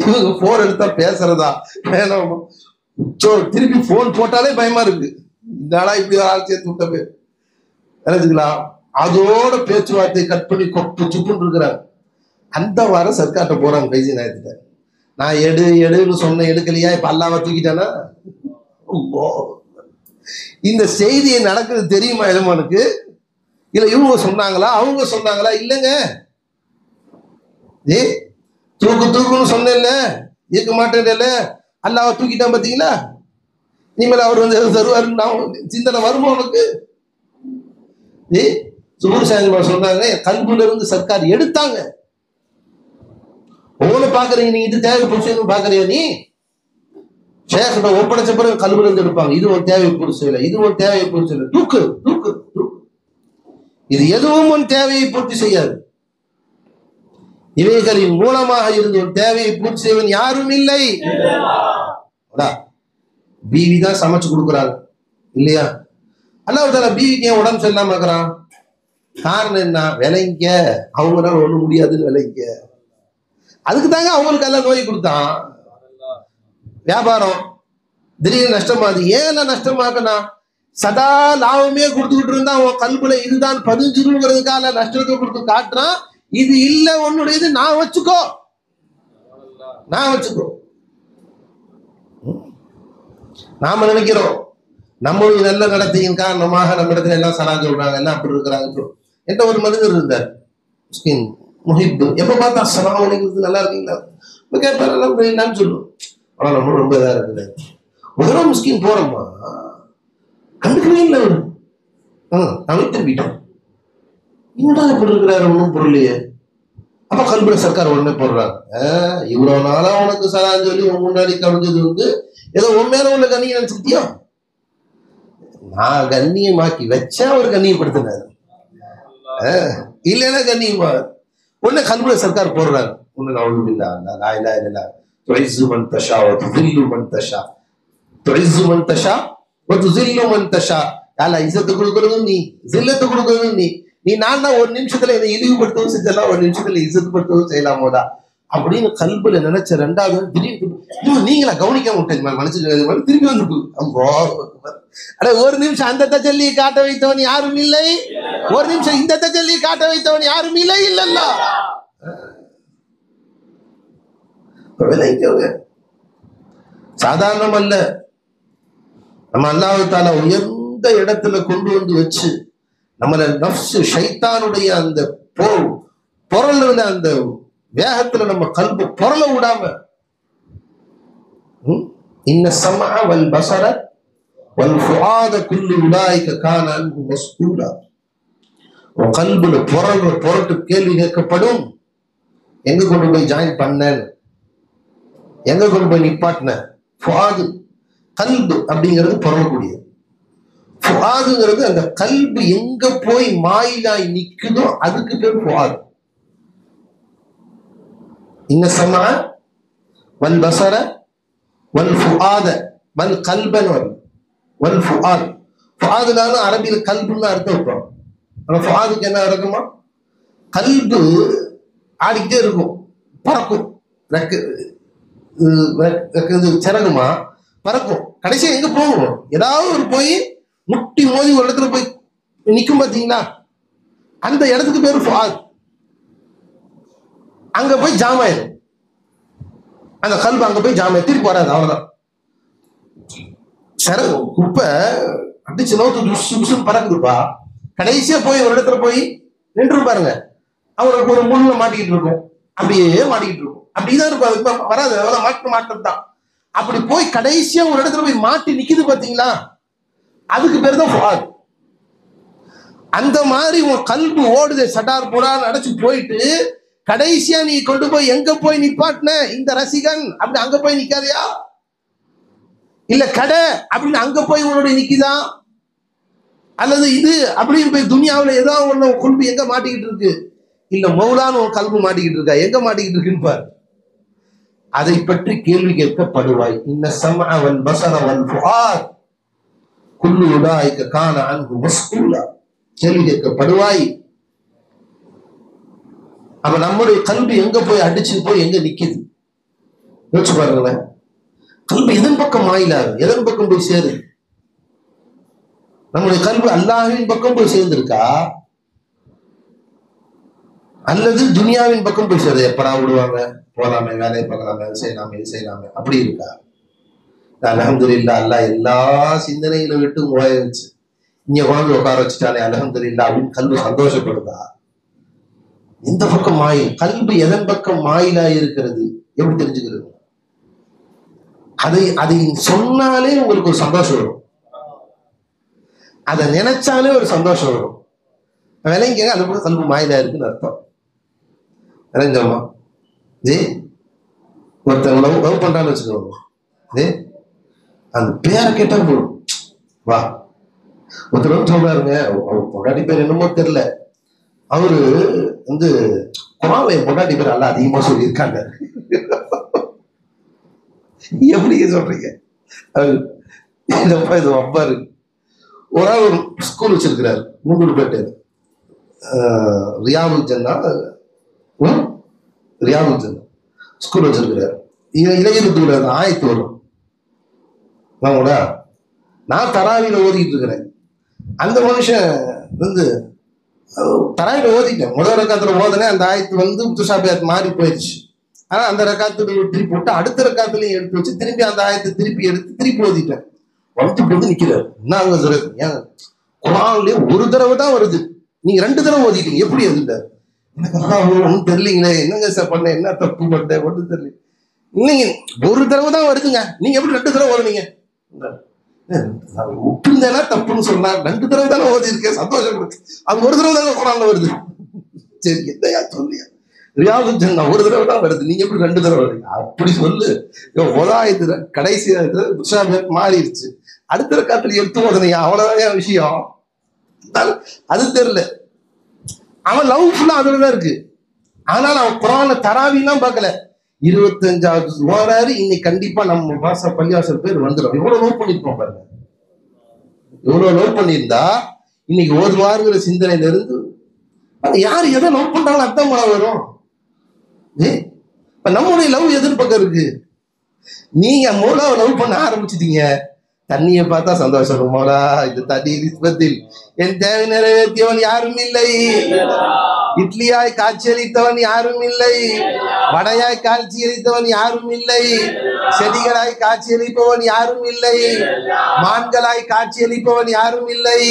இவங்க போன் எடுத்தா பேசுறதா வேணாமா? திருப்பி போன் போட்டாலே பயமா இருக்கு. இந்த ஆளா இப்படி ஆள் சேர்த்து விட்ட பேர் நினைச்சுக்கலாம். அதோட பேச்சுவார்த்தை கட் பண்ணி கொப்பு சுப்புன்னு இருக்கிறாங்க. அந்த வாரம் சர்க்கார்ட்ட போறாங்க கைசி நாயத்துல. நான் எடுன்னு சொன்ன எடுக்கலையா, இப்ப அல்லாம தூக்கிட்டானா? இந்த செய்தியை நடக்குது தெரியுமா எஜமானுக்கு? இல்ல இவங்க சொன்னாங்களா அவங்க சொன்னாங்களா? இல்லைங்க, தூக்குன்னு சொன்னேன்ல, இருக்க மாட்டேன்ல, அல்லாஹ் தூக்கிட்டான் பாத்தீங்களா? இனிமேல் அவர் தருவாரு சிந்தனை வருமா உனக்கு? சுப்ரசாயமா சொன்னாங்க, கல்புல இருந்து சர்க்கார் எடுத்தாங்க. ஒவ்வொன்னு பாக்குறீங்க நீங்க, இது தேவை புரிசு பாக்குறியா? நீ ஷேக்கிட்ட ஒப்படைச்ச பிறகு கல்புல இருந்து எடுப்பாங்க. இது ஒரு தேவை புரிசு இல்லை, இது ஒரு தேவையை பூர்த்தி இல்லை, தூக்கு தூக்கு தூக்கு. இது எதுவும் உன் தேவையை பூர்த்தி செய்யாது. இவைகளின் மூலமாக இருந்து ஒரு தேவையை பூர்த்தி செய்வன் யாரும் இல்லை. பீவி தான் சமைச்சு கொடுக்குறாங்க இல்லையா? அல்லாஹ் பீவிக்கு ஏன் உடம்பு சரியில்லாம இருக்கிறான்? காரணம் என்ன? விலைங்க, அவங்களால ஒண்ணு முடியாதுன்னு விலைங்க. அதுக்கு தாங்க அவங்களுக்கு எல்லாம் நோய் கொடுத்தான். வியாபாரம் திடீர்னு நஷ்டமாது. ஏன் நஷ்டமாக்கணும்? சதா லாபமே கொடுத்துக்கிட்டு இருந்தா உன் கல்புல இதுதான் பதிஞ்சிருங்கிறதுக்காக நஷ்டத்தை கொடுத்து காட்டுறான். இது இல்ல உன்னுடையது, நான் வச்சுக்கோ. நாம நினைக்கிறோம் நம்மளுடைய நல்ல நடத்தையின் காரணமாக நம்ம இடத்துல எல்லாம் சலாஞ்சு சொல்றாங்க, எல்லாம் அப்படி இருக்கிறாங்க. என்ற ஒரு மனிதர் இருந்தார், முஸ்கின் முஹிப். எப்ப பார்த்தா அஸ்ஸலாமு அலைக்கும், நல்லா இருக்கீங்களா கேட்பாரு, சொல்லுவோம். ஆனா நம்மளும் ரொம்ப இதா இருக்குது. ஒரு தடவை முஸ்கின் போறோமா, கண்டுக்கவே இல்லை அவரு. நான் திரும்பிட்டோம். என்னடா இப்படி இருக்கிறாரு, ஒன்றும் பொருளையே. அப்ப கல்புல சர்க்கார் உடனே போடுறாங்க, இவ்வளவு நாளா உனக்கு சலான்னு சொல்லி முன்னாடி கவிஞ்சது ஏதோ உன் மேல உள்ள கண்ணியை நினைச்சுக்கிட்டியா? நான் கண்ணியமாக்கி வச்சா ஒரு கண்ணியப்படுத்தினாரு, இல்லைன்னா கண்ணியமா உடனே கல்புல சர்க்கார் போடுறாங்க. ஒண்ணு நான் துஇஸ்ஸு மன் தஷா வ துஸில்லு மன் தஷா, துஇஸ்ஸு மன் தஷா வ துஸில்லு மன் தஷா. யால இஸ்ஸத்து கொடுக்கறதும் நீ, ஜில்லத்து கொடுக்கறதும் நீ. நீ நான் தான் ஒரு நிமிஷத்துல இதை இழிவுபடுத்தவும் செஞ்சலாம், ஒரு நிமிஷத்துல இஸ்ஸத்துப்படுத்தவும் செய்யலாமோதா அப்படின்னு கல்புல நினைச்ச. 2வது திடீர்னு நீங்களா கவனிக்காம விட்டேன் மனசு திரும்பி வந்து ஒரு நிமிஷம் அந்த தஜல்லியை காட்ட வைத்தவன் யாரும் இல்லை, ஒரு நிமிஷம் இந்த தஜல்லியை காட்ட வைத்தவன் யாரும் இல்லை. இல்லல்ல சாதாரணம் அல்ல. நம்ம அல்லாஹ் தஆலா உயர்ந்த இடத்துல கொண்டு வந்து வச்சு நம்மள நஃப்ஸ் ஷைத்தானுடைய அந்த பொருள் இருந்த அந்த வேகத்துல நம்ம கல்பு பொருள விடாம, இன்ன ஸமஅ வல் பஸர வல் ஃபுஆத குல்லு உலாயிக கான அன்ஹு மஸ்ஊலா. உன் கல்புல பொருட்டு கேள்வி கேட்கப்படும். எங்க கொண்டு போய் ஜாயின் பண்ண, எங்க கொண்டு போய் நிப்பாட்டின. ஃபுஆது கல்பு அப்படிங்கிறது பொருளக்கூடியது. ஃபுஆதுங்கிறது அந்த கல்பு எங்க போய் மாயிலாய் நிக்குதோ அதுக்கு பேர் ஃபுஆது. இன்ன ஸமஅ வல் பஸர வல் ஃபுஆத வல் கல்பன் வல் ஃபுஆத். ஃபுஆதுனால அரபியில கல்புன்னு அர்த்தம் வைப்போம். ஆனா ஃபுஆதுக்கு என்ன அர்த்தமா? கல்பு ஆடிக்கிட்டே இருக்கும், பறக்கும், சிறகுமா பறக்கும். கடைசியா எங்க போகும்? ஏதாவது ஒரு போய் முட்டி மோதி ஒரு இடத்துல போய் நிக்கும் பாத்தீங்களா, அந்த இடத்துக்கு பேரு ஃபுஆத். அங்க போய் ஜாமாயிரும், அந்த கல்பு அங்க போய் ஜாமாய் திருப்பி வராது, அவ்வளவுதான். சிறகு குப்பை அடிச்சு நோத்து பறக்குதுப்பா, கடைசியா போய் ஒரு இடத்துல போய் நின்று பாருங்க, அவருக்கு ஒரு முள்ள மாட்டிக்கிட்டு இருக்கும், அப்படியே மாட்டிக்கிட்டு இருக்கும், அப்படிதான் இருக்கும், அதுக்கு வராது, அதெல்லாம் மாற்றம் தான். அப்படி போய் கடைசியா ஒரு இடத்துல போய் மாட்டி நிக்குது பாத்தீங்களா, அதுக்கு பேர் தான் ஃபுஆத். அந்த மாதிரி உன் கல்பு ஓடுது, சட்டார் போடான்னு அடைச்சு போயிட்டு கடைசியா நீ கொண்டு போய் எங்க போய் நிப்பாட்டின, இந்த ரசிகன் அப்படி அங்க போய் நிக்காதையா, இல்ல கடை அப்படின்னு அங்க போய் உன்னோட நிக்குதா, அல்லது இது அப்படின்னு போய் துனியாவில் ஏதோ ஒண்ணு கொண்டு எங்க மாட்டிக்கிட்டு இருக்கு, இல்ல மௌலான்னு உன் கல்பு மாட்டிக்கிட்டு இருக்கா, எங்க மாட்டிக்கிட்டு இருக்குன்னு பாரு. அதை பற்றி கேள்வி கேட்கப்படுவாய். இன்ன ஸம்அ வல் பஸர வல் ஃபுஆத் குல்லு உலாயிக கான அன்ஹு மஸ்ஊலா. கேள்வி கேட்கப்படுவாய். அப்ப நம்முடைய கல்வி எங்க போய் அடிச்சு போய் எங்க நிக்குது யோசிச்சு பாருங்களேன். கல்வி எதன் பக்கம் மாயிலாரு, எதன் பக்கம் போய் சேரு? நம்முடைய கல்வி அல்லாஹ்வின் பக்கம் போய் சேர்ந்திருக்கா, அல்லது துனியாவின் பக்கம் போய் சேருது? எப்படா விடுவாங்க, போலாமே, வேலையை பார்க்கலாமே, அது செய்யலாமே, இது செய்யலாமே, அப்படி இருக்கா? அல்ஹம்துலில்லாஹ், அல்லாஹ் எல்லா சிந்தனைகளை விட்டு ஓய வச்சு இங்க குழந்தை உட்கார வச்சுட்டானே அல்ஹம்துலில்லாஹ் அப்படின்னு கல்வி சந்தோஷப்படுதா? எந்த பக்கம் மாயில்? கல்வி எதன் பக்கம் மாயிலா இருக்கிறது எப்படி தெரிஞ்சுக்கிறது? அதை சொன்னாலே உங்களுக்கு ஒரு சந்தோஷம் வரும், அதை நினைச்சாலே ஒரு சந்தோஷம் வரும். விலைங்க அந்த பக்கம் கல்வி மாயிலா இருக்குன்னு அர்த்தம். விளைஞ்சோமா ஜே ஒருத்தன் லவ் பண்றான்னு வச்சுக்கோங்க, ஜே அந்த பேரை கேட்டா போடும், வா. ஒருத்தர் சொல்றாருங்க, பொண்டாட்டி பேர் என்னமோ தெரியல, அவரு வந்து குரான்ல பொண்டாட்டி பேர் அல்ல அதிகமா சொல்லியிருக்காங்க. எப்படி சொல்றீங்க? இது அப்பா இருக்கு. ஒரு ஸ்கூல் வச்சிருக்கிறாரு மூங்கூர்பேட்டை, ரியாவுல் ஜன்னா ஸ்கூல் வச்சிருக்கிறாரு. இளைஞர் ஆயத்து வரும், நான் தராவில ஓதிட்டு இருக்கிறேன். அந்த மனுஷன் வந்து தராவில ஓதிட்டேன், முதல் ரக்காத்துல ஓதுனேன், அந்த ஆயத்து வந்து முத்துசாபியாத் மாறி போயிடுச்சு. ஆனா அந்த ரக்காத்துல திருப்பி போட்டு அடுத்த ரக்காத்துலயும் எடுத்து வச்சு திருப்பி அந்த ஆயத்தை திருப்பி எடுத்து திருப்பி ஓதிட்டேன். வந்து நிக்கிறாரு, என்ன சொல்றது, ஏன் குரான்லயே ஒரு தடவை தான் வருது, நீங்க 2 தடவை ஓதிட்டீங்க, எப்படி அதுல? எனக்கு ஒன்றும் தெரியலீங்களே, என்னங்க சார் பண்ண, என்ன தப்பு பண்ணேன் ஒன்றும் தெரியல. இல்லைங்க, ஒரு தடவை தான் வருதுங்க, நீங்க எப்படி 2 தடவை ஓதுனீங்க? ஒப்புந்தேனா தப்புன்னு சொன்னா 2 தடவை தானே ஓதி இருக்கேன், சந்தோஷம் கொடுத்து. அது ஒரு தடவை தானே குரான்ல வருது. சரி என்னையா சொல்லியா, ரியாவுல் ஜன்னா ஒரு தடவை தான் வருது, நீங்க எப்படி 2 தடவை வருது? அப்படி சொல்லு. உதாயத்துல கடைசி மாறிடுச்சு, அடுத்த ரக்காத்துல எடுத்து ஓதுனையா, அவ்வளவுதான் விஷயம். அது தெரியல, அவன் லவ் ஃபுல்லா அதுலதான் இருக்கு. ஆனால் அவன் குரான்ல தராவிலாம் பார்க்கல. 25வது ஓராரு இன்னைக்கு கண்டிப்பா நம்ம பள்ளிவாசல் பேர் வந்துடும். எவ்வளவு லவ் பண்ணிருப்போம் பாருங்க, எவ்வளவு லவ் பண்ணியிருந்தா இன்னைக்கு ஓதுவாருங்கிற சிந்தனையில இருந்து யாரு எதை லவ் பண்றாங்களோ அர்த்தம் வரும். நம்முடைய லவ் எதிர்பக்கம் இருக்கு. நீங்க மோலாவை லவ் பண்ண ஆரம்பிச்சிட்டீங்க, தண்ணியை பார்த்தா சந்தோஷம், மோலா இது தண்ணி நிஸ்பத்தில் என் தேவை நிறைவேற்றியவன் யாரும் இல்லை, இட்லியாய் காட்சியளித்தவன் யாரும் இல்லை, வடையாய் காட்சியளித்தவன் யாரும் இல்லை, செடிகளாய் காட்சியளிப்பவன் யாரும் இல்லை, மான்களாய் காட்சியளிப்பவன் யாரும் இல்லை,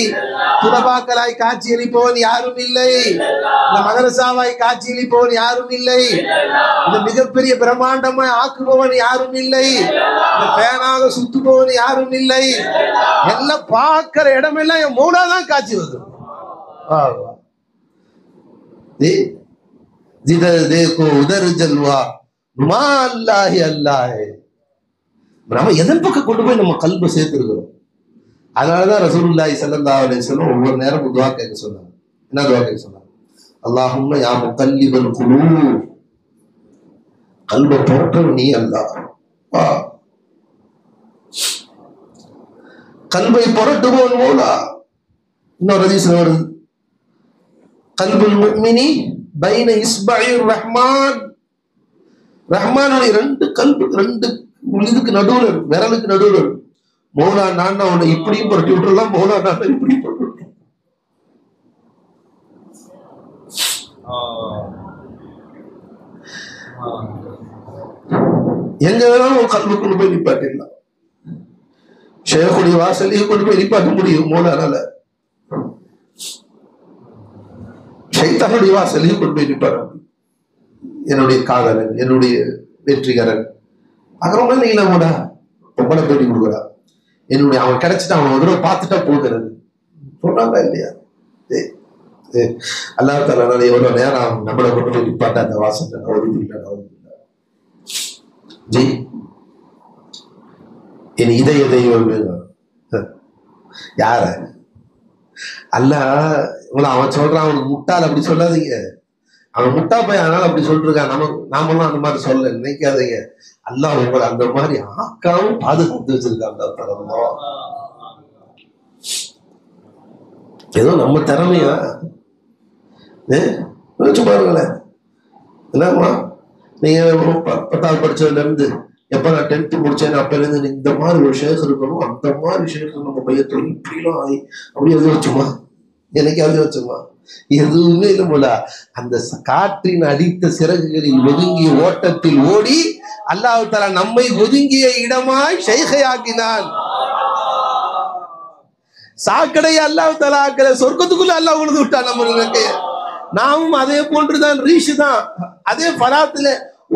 துறபாக்களாய் காட்சியளிப்பவன் யாரும் இல்லை, இந்த மதரசாவாய் காட்சியளிப்பவன் யாரும் இல்லை, இந்த மிகப்பெரிய பிரம்மாண்டமாய் ஆக்குபவன் யாரும் இல்லை, இந்த பேனாக சுத்துபவன் யாரும் இல்லை. எல்லாம் பார்க்கிற இடமெல்லாம் என் மௌலாதான் காட்சி வருது. देखो उधर जलवा मा अल्लाह अल्लाह है. நம்ம எதன் பக்கம் கொண்டு போய் நம்ம கல்பை சேர்த்துருக்கிறோம். அதனாலதான் ரசூலுல்லாஹி ஸல்லல்லாஹு அலைஹி வஸல்லம் ஒவ்வொரு நேரமும் துஆ கேட்க சொன்னாங்க. என்ன துஆ கேட்க சொன்னாங்க? அல்லாஹும்ம யா முகல்லிபல் குலூப், கல்பை புரட்டணும் நீ அல்லாஹ், கல்பை புரட்டுவோன் மௌலா. இன்னொரு ஹதீஸ்ல வருது, கல்புல் முஃமினி பைன இஸ்பஇர் ரஹ்மான், ரஹ்மானுடைய 2 கல்பு 2 இதுக்கு நடுவுல இருக்கு, விரலுக்கு நடுவுல இருக்கு. மௌலா நான் அவனை இப்படியும் புரட்டி விட்டுறலாம், மௌலா நான் இப்படியும் புரட்டி விட்டுறலாம். எங்க வேணாலும் ஒரு கல்பு கொண்டு போய் நிப்பாட்டிடலாம், ஷேகுடைய வாசலையும் கொண்டு போய் நிப்பாட்ட முடியும் மௌலானால. ஷைத்தானுடைய வாசலையும் கொண்டு போய் நிற்பார். என்னுடைய காதலன், என்னுடைய வெற்றிகரன், அப்புறமா நீங்களோட பொம்பளை பேட்டி கொடுக்குறா, என்னுடைய அவன் கிடைச்சிட்டு அவன் ஒரு தடவை பார்த்துட்டா போகிறது சொல்றாங்களா இல்லையா? அல்லாஹ் தஆலா எவ்வளவு நேரம் நம்மளை கொண்டு போய் நிப்பாட்ட அந்த வாசனை ஜி என் இதய தெய்வம் யார அல்லாஹ் அவன் சொல்றான், அவனுக்கு முட்டாள் அப்படி சொல்லாதீங்க, அவன் முட்டா போய் அதனால அப்படி சொல்லிருக்கான், நாமெல்லாம் அந்த மாதிரி சொல்ல நினைக்காதீங்க. அல்லாஹ் உங்களை அந்த மாதிரி ஆக்காவும் பாதுகாத்து வச்சிருக்காங்க. ஏதோ நம்ம திறமையா நினைச்சு பாருங்களேன். என்னம்மா நீங்க 10வது படிச்சதுல இருந்து எப்ப நான் 10th முடிச்சேன் அப்பல இருந்து இந்த மாதிரி ஒரு ஷேக் இருக்கணும், அந்த மாதிரி ஷேக் நம்ம பையத்துல இப்படிலாம் ஆகி அப்படி எழுதி வச்சுமா, எனக்கு எழுதி வச்சுமா, எதுவுமே இல்லை போல. அந்த காற்றின் அடித்த சிறகுகளில் ஒதுங்கிய ஓட்டத்தில் ஓடி அல்லாஹ் தஆலா நம்மை ஒதுங்கிய இடமாய் ஷைகையாக்கினான். சாக்கடையை அல்லாஹ் தஆலா ஆக்கல, சொர்க்கத்துக்குள்ள அல்லாஹ் உழுது விட்டான் நம்ம. நாமும் அதே போன்றுதான், ரீஷு தான் அதே பராத்துல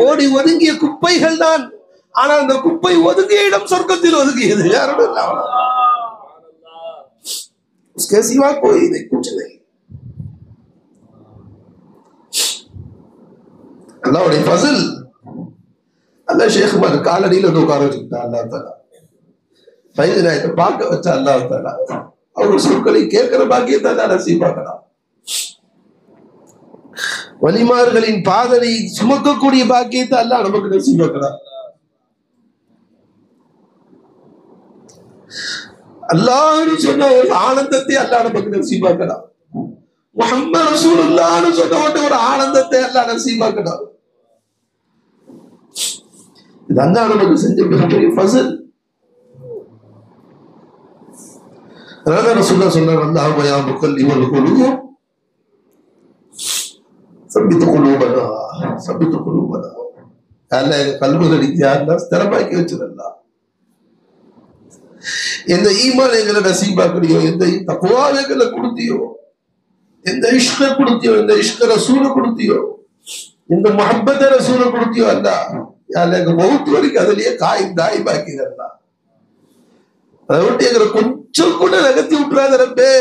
ஓடி ஒதுங்கிய குப்பைகள் தான். ஆனால் அந்த குப்பை ஒதுங்கிய இடம் சொர்க்கத்தில் ஒதுங்கியது, யாரோட இல்ல. उसके सिवा कोई नहीं, कुछ नहीं. அல்லாஹ்வுடைய ஃபஸல். அல்லாஹ் ஷேக் மாதிரி காலடியில வந்து உட்கார வச்சுக்கிட்டான் அல்லாஹ் தஆலா. ஃபைது நாயத்தை பார்க்க வச்ச அல்லாஹ் தஆலா அவர் சொற்களை கேட்கிற பாக்கியத்தை தான் நசீபாக்கலாம். வலிமார்களின் பாதனை சுமக்கக்கூடிய பாக்கியத்தை அல்லாஹ் நமக்கு நசீபாக்கலாம். அல்லாஹ்னு சொன்ன ஒரு ஆனந்தத்தை அல்லாஹ் நமக்கு நசீபாக்கலாம். முஹம்மது ரசூலுல்லாஹ்னு சொன்ன ஒரு ஆனந்தத்தை அல்லாஹ் நசீபாக்கலாம். இது அல்லாஹ் நமக்கு செஞ்ச மிகப்பெரிய ஃபஸல். அதனால ரசூலுல்லாஹ் சொன்னாங்க, அல்லாஹும்ம யா முகல்லிமுல் குலூப் சப்பித்து குலூபனா, சப்பித்து குலூபனா. அல்லாஹ் எங்க கல்புகளை ஸ்திரமாக்கி வச்சிருந்தா. எந்த ஈமான் எங்களை நசீபாக்குறியோ, எந்த தக்வாவை எங்களை கொடுத்தியோ, எந்த இஷ்க கொடுத்தியோ, எந்த இஷ்க ரசூலை கொடுத்தியோ, எந்த முஹப்பத்தை ரசூலை கொடுத்தியோ அல்லாஹ் எங்க மௌத் வரைக்கும் அதுலயே காயும் தாய்பாக்கிறா. அதை விட்டு எங்களை கொஞ்சம் கூட நகர்த்தி விட்டுறாத ரப்பே.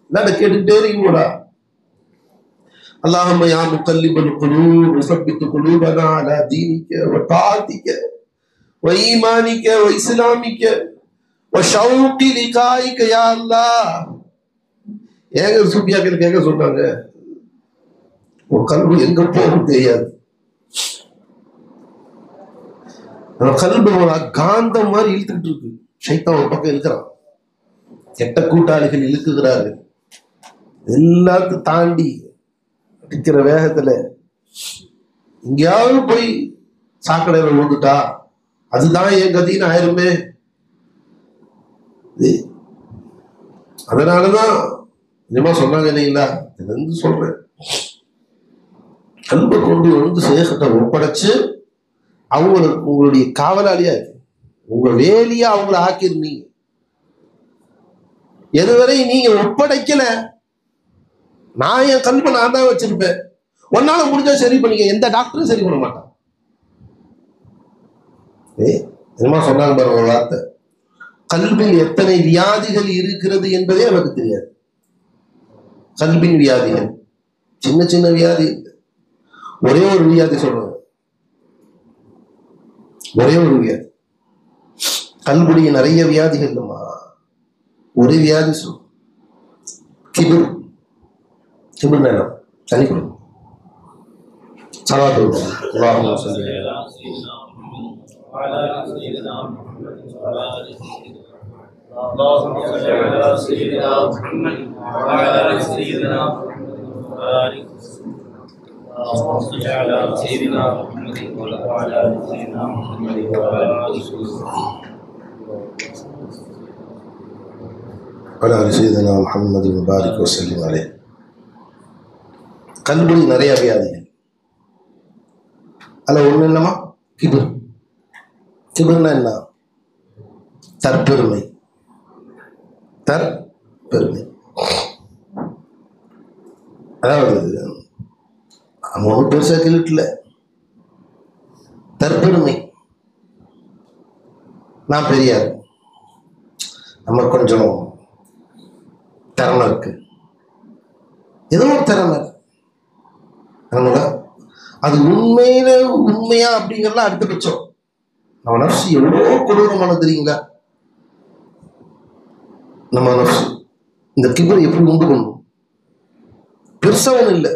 நான் கேட்டுக்கிட்டே இருக்கீங்களா? اللهم يا مقلب القلوب ثبت قلوبنا على دينك وطاعتك وإيمانك وإسلامك وشوق لقائك يا الله. ஏங்க சூஃபியாக்கள் கேட்க சொல்றாங்க, ஒரு கல்வி எங்க போகும் தெரியாது. கல்வி ஒரு காந்தம் மாதிரி இழுத்துக்கிட்டு இருக்கு. ஷைத்தான் ஒரு பக்கம் இழுக்கிறான், கெட்ட கூட்டாளிகள் இழுக்குகிறார்கள். எல்லாத்தையும் தாண்டி அடிக்கிற வேகத்துல எங்கேயாவது போய் சாக்கடையில விழுந்துட்டா அதுதான் என் கதின்னு ஆயிருமே. அதனாலதான் நிஜமா சொன்னாங்க இல்லைங்களா, இது சொல்றேன், கல்பை கொண்டு வந்து சேகத்தை ஒப்படைச்சு அவங்களுக்கு உங்களுடைய காவலாளியா இருக்கு, உங்க வேலியா அவங்கள ஆக்கிருந்தீங்க. எதுவரை நீங்க ஒப்படைக்கல, நான் என் கல்பை நான் தான் வச்சிருப்பேன், ஒன்னால முடிஞ்சா சரி பண்ணிக்க, எந்த டாக்டரும் சரி பண்ண மாட்டான். என்னமா சொன்னாங்க பாருங்க ஒரு வார்த்தை, கல்பில் எத்தனை வியாதிகள் இருக்கிறது என்பதே எனக்கு தெரியாது. கல்பின் வியாதிகள் சின்ன சின்ன வியாதி, ஒரே ஒரு வியாதி சொல்றாங்க, ஒரே ஒரு வியாதி. கல்புடைய நிறைய வியாதிகள் இல்லைம்மா, ஒரு வியாதி சொல், கிபிர். கிபிர் நேரம் தனி கொடுங்க. சலாத்து அல்லாஹும்ம ஸல்லி அலா اللهم صل على سيدنا محمد وعلى ال سيدنا محمد. اللهم صل على سيدنا محمد وعلى ال سيدنا محمد وعلى ال سيدنا محمد وبارك وسلم عليه. கல்புடி நிறைய வியாதிகள், அல்ல ஒண்ணு இல்லமா கிபிர். கிபிர்னா என்ன? தற்பெருமை. தற்பெருமை. அதாவது அவன் பெருசா கிழட்டுல தற்பெருமை, நான் பெரியார், நம்ம கொஞ்சம் திறமை இருக்கு, ஏதோ ஒரு திறமை. அதனால அது உண்மையா அப்படிங்கிறலாம் அடுத்த பட்சம். நம்ம நஃப்ஸ் எவ்வளோ கொடூரமான தெரியுங்களா? நம்ம நஃப்ஸ் இந்த கிபரை எப்படி உண்டு பண்ணும்? பெருசா ஒன்றும் இல்லை,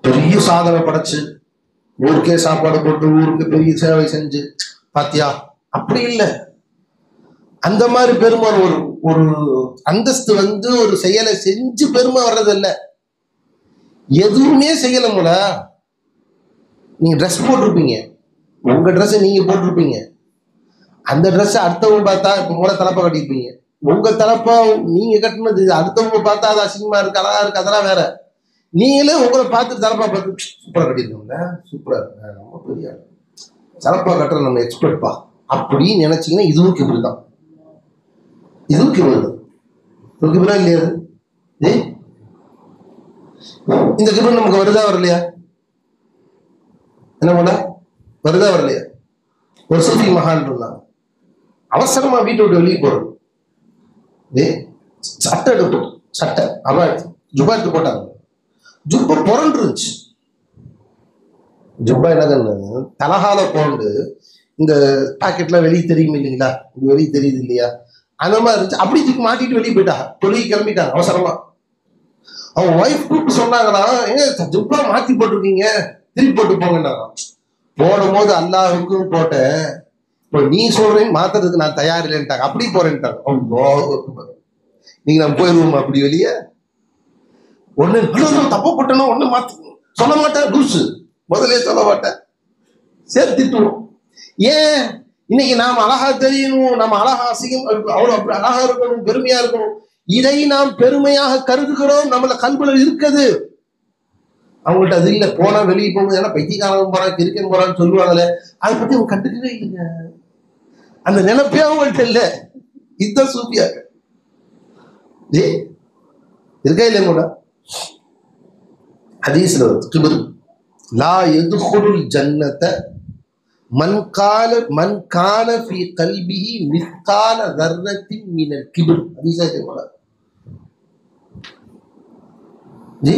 பெரிய சாதனை படைச்சு ஊருக்கே சாப்பாடு போட்டு ஊருக்கு பெரிய சேவை செஞ்சு பாத்தியா, அப்படி இல்லை. அந்த மாதிரி பெருமை ஒரு ஒரு அந்தஸ்து வந்து ஒரு செயலை செஞ்சு பெருமை வர்றதில்ல. எதுவுமே செய்யலமுல. நீங்க ட்ரெஸ் போட்டிருப்பீங்க, உங்க ட்ரெஸ் நீங்க போட்டிருப்பீங்க, அந்த ட்ரெஸ் அடுத்தவங்க பார்த்தா இப்ப மூல தலைப்பா கட்டிருப்பீங்க, உங்க தலைப்பா நீங்க கட்டினது அடுத்தவங்க பார்த்தா அது அசிங்கமா இருக்கு, அழகா இருக்கு, அதெல்லாம் வேற. நீங்களே உங்களை பார்த்து தலைப்பா பார்த்து சூப்பரா கட்டிருக்கோங்க, சூப்பரா இருக்கு, ரொம்ப பெரிய தலைப்பா கட்டுற நம்ம எக்ஸ்பர்ட்பா அப்படின்னு நினைச்சீங்கன்னா இதுவும் கிபிர் தான். இதுவும் கிபிர் தான். ஒரு கிபிரா இல்லையா? இந்த கிபிர் நமக்கு வருதா வரலையா? என்ன பண்ண வருதா வரலையா? ஒரு சூஃபி மகான் இருந்தாங்க, அவசரமா வீட்டை விட்டு வெளியே போறது, சட்டை எடுத்து சட்டை அவன் ஜுப்பா எடுத்து போட்டாங்க. ஜுப்பா புரண்டு இருந்துச்சு. ஜுப்பா என்னதுன்னு தலகால போண்டு இந்த பாக்கெட்லாம் வெளியே தெரியும் இல்லைங்களா, இது வெளியே தெரியுது இல்லையா, அந்த மாதிரி இருந்துச்சு. அப்படி தூக்கி மாட்டிட்டு வெளியே போயிட்டாங்க, தொழில் கிளம்பிட்டாங்க அவசரமா. அவங்க ஒய்ஃப் கூப்பிட்டு சொன்னாங்களா, ஏங்க ஜுப்பா மாத்தி போட்டிருக்கீங்க, திருப்பி போட்டு போங்கன்னாங்க. போடும் போது அல்லாஹ்வுக்கும் போட்டேன், இப்போ நீ சொல்றேன்னு மாத்துறதுக்கு நான் தயார் இல்லைன்ட்டாங்க, அப்படி போறேன்ட்டாங்க. நீங்க நான் போயிருவோம் அப்படி வெளியே. ஒண்ணு தப்ப போட்டேன்னா ஒண்ணு மாத்து சொல்ல மாட்டேன், லூசு முதலே சொல்ல மாட்டேன், சேர்த்து திட்டுவோம். ஏன் இன்னைக்கு நாம் அழகா தெரியணும், நம்ம அழகா அசிங்கம் அவ்வளவு அப்படி அழகா இருக்கணும், பெருமையா இருக்கணும், இதை நாம் பெருமையாக கருதுகிறோம், நம்மள கல்வில இருக்குது. அவங்கள்ட்ட அது இல்லை. போனா வெளியே போகணும், ஏன்னா பைத்தியக்காரன் போறான் கிரிக்கெட் போறான்னு சொல்லுவாங்களே, அதை பத்தி அவங்க கண்டுக்கவே இல்லைங்க. அந்த நினைப்பே அவங்கள்ட்ட இல்லை. இதுதான் சூப்பியா இருக்கா இல்லையா? கூட ஹதீஸ்ல கிபிர் லா யதுகுலுல் ஜன்னத மன் கான ஃபீ கல்பிஹி மிஸ்கால தர்ரத்தின் மினல் கிபிர். ஹதீஸா இருக்குல ஜி,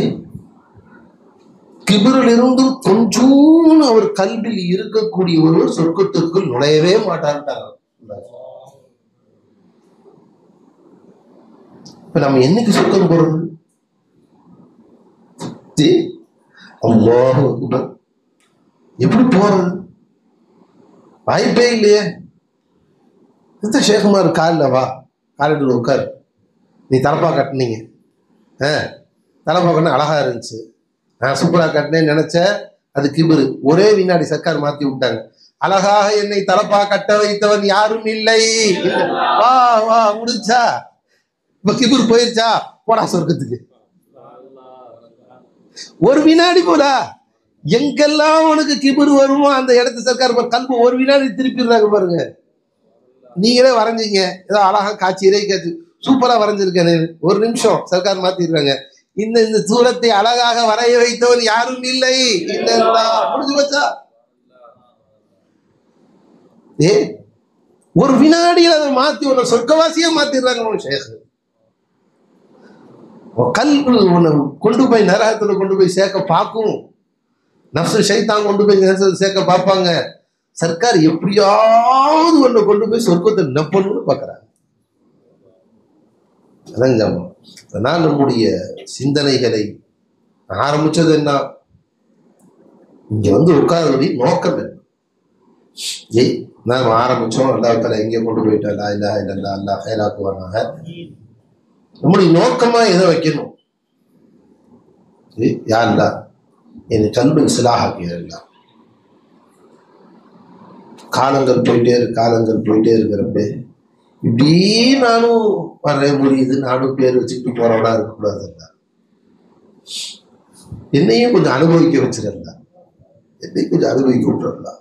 கிபிரில் இருந்து கொஞ்சம் அவர் கல்வியில் இருக்கக்கூடிய ஒருவர் சொர்க்கத்திற்குள் நுழையவே மாட்டார்ட்டாங்க. இப்ப நம்ம என்னைக்கு சொர்க்கம் போறது? அல்லாஹ் அக்பர், எப்படி போறது? வாய்ப்பே இல்லையே. இந்த ஷேகுமார் காலில் வா, காலிட்டு உட்கார், நீ தலப்பா கட்டினீங்க, தலப்பா கட்டின அழகா இருந்துச்சு, நான் சூப்பரா கட்டினேன்னு நினைச்ச, அது கிபிரு. ஒரே வினாடி சர்க்கார் மாத்தி விட்டாங்க. அழகாக என்னை தலப்பா கட்ட வைத்தவன் யாரும் இல்லை, வா வா முடிச்சா. இப்ப கிபிர் போயிருச்சா, போடா சொர்க்கத்துக்கு. ஒரு வினாடி போல எங்கெல்லாம் உனக்கு கிபிர் வருமோ அந்த இடத்து சர்க்கார் கல்பு ஒரு வினாடி திருப்பிடுறாங்க பாருங்க. நீங்களே வரைஞ்சிங்க, ஏதோ அழகா காட்சி இறை காட்சி சூப்பரா வரைஞ்சிருக்கேன், ஒரு நிமிஷம் சர்க்கார் மாத்திடுறாங்க. இந்த சூரத்தை அழகாக வரைய வைத்தவன் யாரும் இல்லை, முடிஞ்சு போச்சா? ஒரு வினாடியில் அதை மாத்தி உன்னை சொர்க்கவாசியா மாத்திடுறாங்க. ஷேக் கல்பு உன்னை கொண்டு போய் நரகத்துல கொண்டு போய் சேர்க்க பார்க்கும், நஃப்ஸ் ஷைத்தான் கொண்டு போய் சேர்க்க பார்ப்பாங்க. சர்க்கார் எப்படியாவது ஒண்ணு கொண்டு போய் சொர்க்கத்தை நப்பணும்னு பார்க்கறாங்க. அதனால் நம்முடைய சிந்தனைகளை ஆரம்பிச்சது என்ன? இங்க வந்து உட்கார்றதுடைய நோக்கம் என்ன? நாம் ஆரம்பிச்சோம், அல்லாஹ் எங்கே கொண்டு போயிட்டா, லா இலாஹ இல்லல்லாஹ், அல்லாஹ் ஹைராக்குவானாக. நம்முடைய நோக்கமா எதை வைக்கணும்? யா அல்லாஹ் என் கல்வி இஸ்லாஹாக்கியதெல்லாம். காலங்கள் போயிட்டே இருக்கிறப்ப இப்படி நானும் வர முடியுது, நானும் பேர் வச்சுக்கிட்டு போறவனா இருக்கக்கூடாதுல்ல, என்னையும் கொஞ்சம் அனுபவிக்க வச்சிடல, என்னையும் கொஞ்சம் அனுபவிக்க விட்டுறலாம்.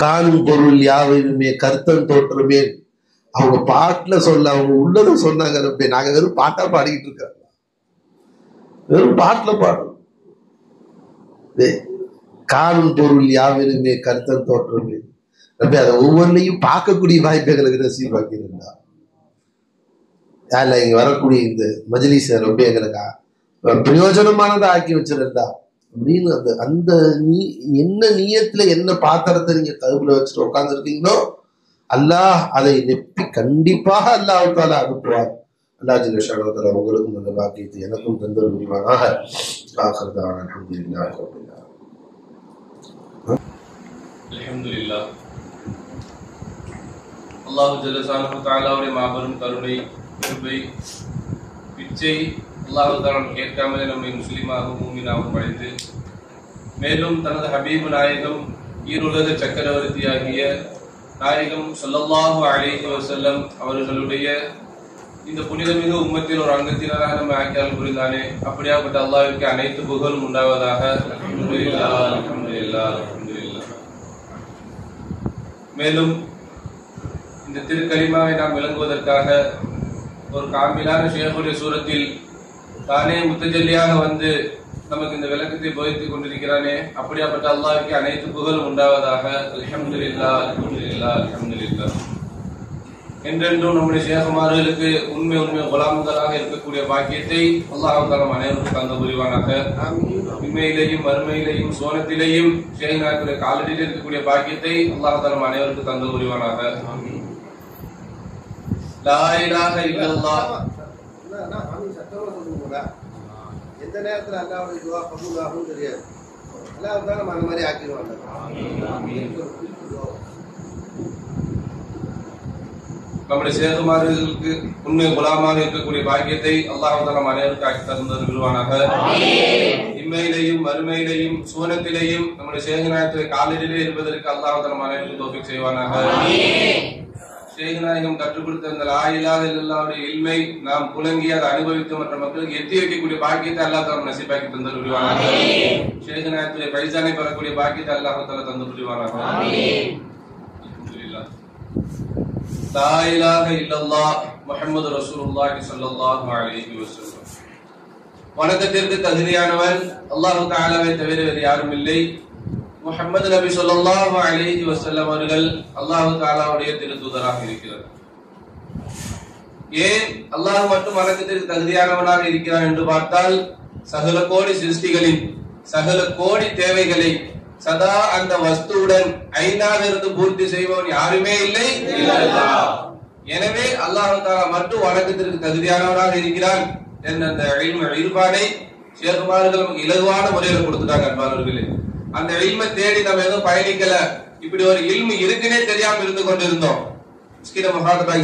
காணும் பொருள் யாவையுமே கருத்தம் தோற்றமே அவங்க பாட்டுல சொல்ல அவங்க உள்ளத சொன்னாங்க ரப்பே. நாங்க வெறும் பாட்டா பாடிக்கிட்டு இருக்கோம், வெறும் பாட்டுல பாடுறோம். காணும் பொருள் யாவிலுமே கருத்தன் தோற்றமே ரப்பே, அதை ஒவ்வொன்றையும் பார்க்கக்கூடிய வாய்ப்பு எங்களுக்கு நசீபாக்கியிருந்தா. யாரில் இங்க வரக்கூடிய இந்த மஜ்லிஸ ரொம்ப எங்களுக்கு பிரயோஜனமானதை ஆக்கி வச்சிருந்தா அப்படின்னு அந்த அந்த நீ என்ன நீயத்துல என்ன பாத்திரத்தை நீங்க கருப்புல வச்சுட்டு உட்காந்துருக்கீங்களோ அல்லாஹ் அதை நெப்பி கண்டிப்பாக அல்லாஹ்வுத்தாலா அனுப்புவார். அல்லாஹ் ஜல்ல ஷஅனுஹு உங்களுக்கும் அந்த பாக்கியத்தை எனக்கும் தந்தல் முடிவானாக. ஆகிர் தஅவானா அல்ஹம்துலில்லாஹி ரப்பில் ஆலமீன். அல்ஹம்துலில்லாஹ். அல்லாஹ் ஜல்ல ஷஅனுஹு தஆலாவுடைய மாபெரும் கருணை கிருபை பிச்சை அல்லாஹ் தஆலா கேட்காமலே நம்மை முஸ்லிமாகவும் மூமினாகவும் படைத்து மேலும் தனது ஹபீபு நாயகம் ஈருலக சக்கரவர்த்தியாகிய நாயகம் ஸல்லல்லாஹு அலைஹி வஸல்லம் அவர்களுடைய இந்த புனிதமிகு உம்மத்தின் ஒரு அங்கத்தினராக நம்ம ஆக்கியால் புரிந்தானே. அப்படியாப்பட்ட அல்லாஹ்விற்கு அனைத்து புகழும் உண்டாவதாக. அல்ஹம்துலில்லாஹ், அல்ஹம்துலில்லாஹ், அல்ஹம்துலில்லாஹ். மேலும் இந்த திருக்கலிமாவை நாம் விளங்குவதற்காக ஒரு காமிலான ஷேகுடைய சூரத்தில் தானே முத்தஜல்லியாக வந்து நமக்கு இந்த விளக்கத்தை போதித்துக் கொண்டிருக்கிறானே. அப்படியாப்பட்ட அல்லாஹ்வுக்கு அனைத்து புகழும் உண்டாவதாக. அல்ஹம்துலில்லாஹ், அல்ஹம்துலில்லாஹ், அல்ஹம்துலில்லாஹ். என்றென்றும் நம்முடைய ஷேகுமார்களுக்கு உண்மை குலாம்களாக இருக்கக்கூடிய பாக்கியத்தை அல்லாஹ் தஆலா அனைவருக்கும் தந்த புரிவானாக. உண்மையிலேயும் மறுமையிலேயும் சோனத்திலேயும் ஷேகுடைய காலடியில் இருக்கக்கூடிய பாக்கியத்தை அல்லாஹ் தஆலா அனைவருக்கும் தந்த புரிவானாக. லா இலாஹ இல்லல்லாஹ். எந்த நேரத்துல அல்லாஹ்வுடைய துஆ கபூல் ஆகும் தெரியாது. அல்லாஹ் தான் நம்ம அந்த மாதிரி ஆக்கிடுவாங்க. நம்முடைய சேகுமார்களுக்கு உண்மை குலாமாக இருக்கக்கூடிய பாக்கியத்தை அல்லாஹ் தஆலா அனைவருக்கும் ஆக்கி தந்தது விருவானாக. இம்மையிலேயும் மறுமையிலேயும் சூனத்திலேயும் நம்முடைய சேகநாயகத்துடைய காலடியிலே இருப்பதற்கு அல்லாஹ் தஆலா அனைவருக்கும் தௌஃபீக் செய்வானாக. சேகநாயகம் கற்றுக் கொடுத்த அந்த லா இலாஹ இல்லல்லாஹ்வுடைய இல்மை நாம் புலங்கி அதை அனுபவித்து மற்ற மக்களுக்கு எத்தி வைக்கக்கூடிய பாக்கியத்தை அல்லாஹ் தஆலா நசீபாக்கி தந்தது விருவானாக. சேகநாயகத்துடைய பைசானை பெறக்கூடிய பாக்கியத்தை அல்லாஹ் தஆலா தந்தது விருவானாக. அல்ஹம்துலில்லாஹ். லா இலாஹ இல்லல்லாஹ் முஹம்மது ரசூலுல்லாஹி ஸல்லல்லாஹு அலைஹி வஸல்லம். வணக்கத்திற்கு தகுதியானவன் அல்லாஹ் தஆலாவை தவிர வேறு யாரும் இல்லை. முஹம்மது நபி ஸல்லல்லாஹு அலைஹி வஸல்லம் அவர்கள் அல்லாஹ் தஆலாவுடைய திருத்தூதராக இருக்கிறார். ஏன் அல்லாஹ் மட்டும் வணக்கத்திற்கு தகுதியானவனாக இருக்கிறான் என்று பார்த்தால் சகல கோடி சிருஷ்டிகளின் சகல கோடி தேவைகளை சதா அந்த வஸ்துவுடன் ஐந்தாக இருந்து பூர்த்தி செய்பவன் யாருமே இல்லை. எனவே அல்லாஹ் தஆலா மட்டும் வணக்கத்திற்கு தகுதியானவனாக இருக்கிறான் என்ற அந்த இல்பானை ஷேகுமார்கள் நமக்கு இலகுவான முறையில் கொடுத்துட்டாங்க. அன்பானவர்களே, அந்த இல்மை தேடி நம்ம எதுவும் பயணிக்கல. இப்படி ஒரு இல்மு இருக்குன்னே தெரியாம இருந்து கொண்டிருந்தோம்.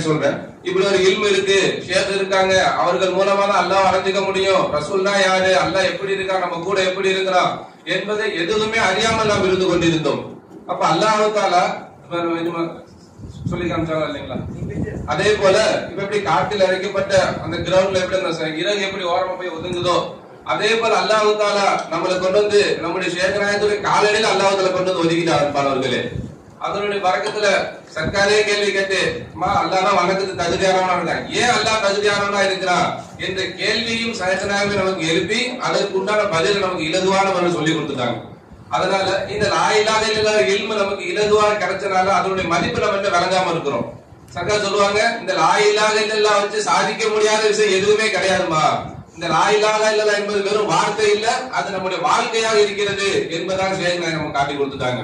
சொல்றேன், இப்படி ஒரு இல்மு இருக்கு, ஷேக் இருக்காங்க, அவர்கள் மூலமா தான் அல்லாஹ் அடைஞ்சிக்க முடியும், ரசூல்னா யாரு, அல்லாஹ் எப்படி இருக்கான், நம்ம கூட எப்படி இருக்கிறான் என்பதை எதுவுமே அறியாமல் நாம் இருந்து கொண்டிருந்தோம். அப்ப அல்லாஹ் தஆலா சொல்லி காமிச்சாங்க இல்லைங்களா? அதே போல இப்ப எப்படி காட்டில் இறக்கப்பட்ட அந்த கிரவுண்ட்ல எப்படி அந்த இறகு எப்படி ஓரமா போய் ஒதுங்குதோ அதே போல அல்லாஹ் தஆலா நம்மளை கொண்டு வந்து நம்முடைய ஷேகநாயகத்துடைய காலடியில் அல்லாஹ் தஆலா கொண்டு வந்து ஒதுக்கிட்டார். பாலவர்களே, அதனுடைய பரக்கத்துல சர்க்காரே கேள்வி கேட்டு அல்லாஹ் வணக்கத்துக்கு தகுதியானவனா இருக்கான், ஏன் அல்லாஹ் தகுதியானவனா இருக்கிறான் என்ற கேள்வியும் ஷேகநாயகமே நமக்கு எழுப்பி அதற்கு உண்டான பதில் நமக்கு இலகுவான சொல்லி கொடுத்துட்டாங்க. அதனால இந்த லா இலாஹ இல்லல்லாஹ் இல்மு நமக்கு இலகுவாக கிடைச்சனால அதனுடைய மதிப்பு நம்ம என்ன விளங்காம இருக்கிறோம். சர்க்கார் சொல்லுவாங்க, இந்த லா இலாஹ இல்லல்லாஹ் வச்சு சாதிக்க முடியாத விஷயம் எதுவுமே கிடையாதுமா. இந்த லா இலாஹ இல்லல்லாஹ் என்பது வெறும் வார்த்தை இல்ல, அது நம்முடைய வாழ்க்கையாக இருக்கிறது என்பதாக ஷேக் நம்ம காட்டி கொடுத்துட்டாங்க.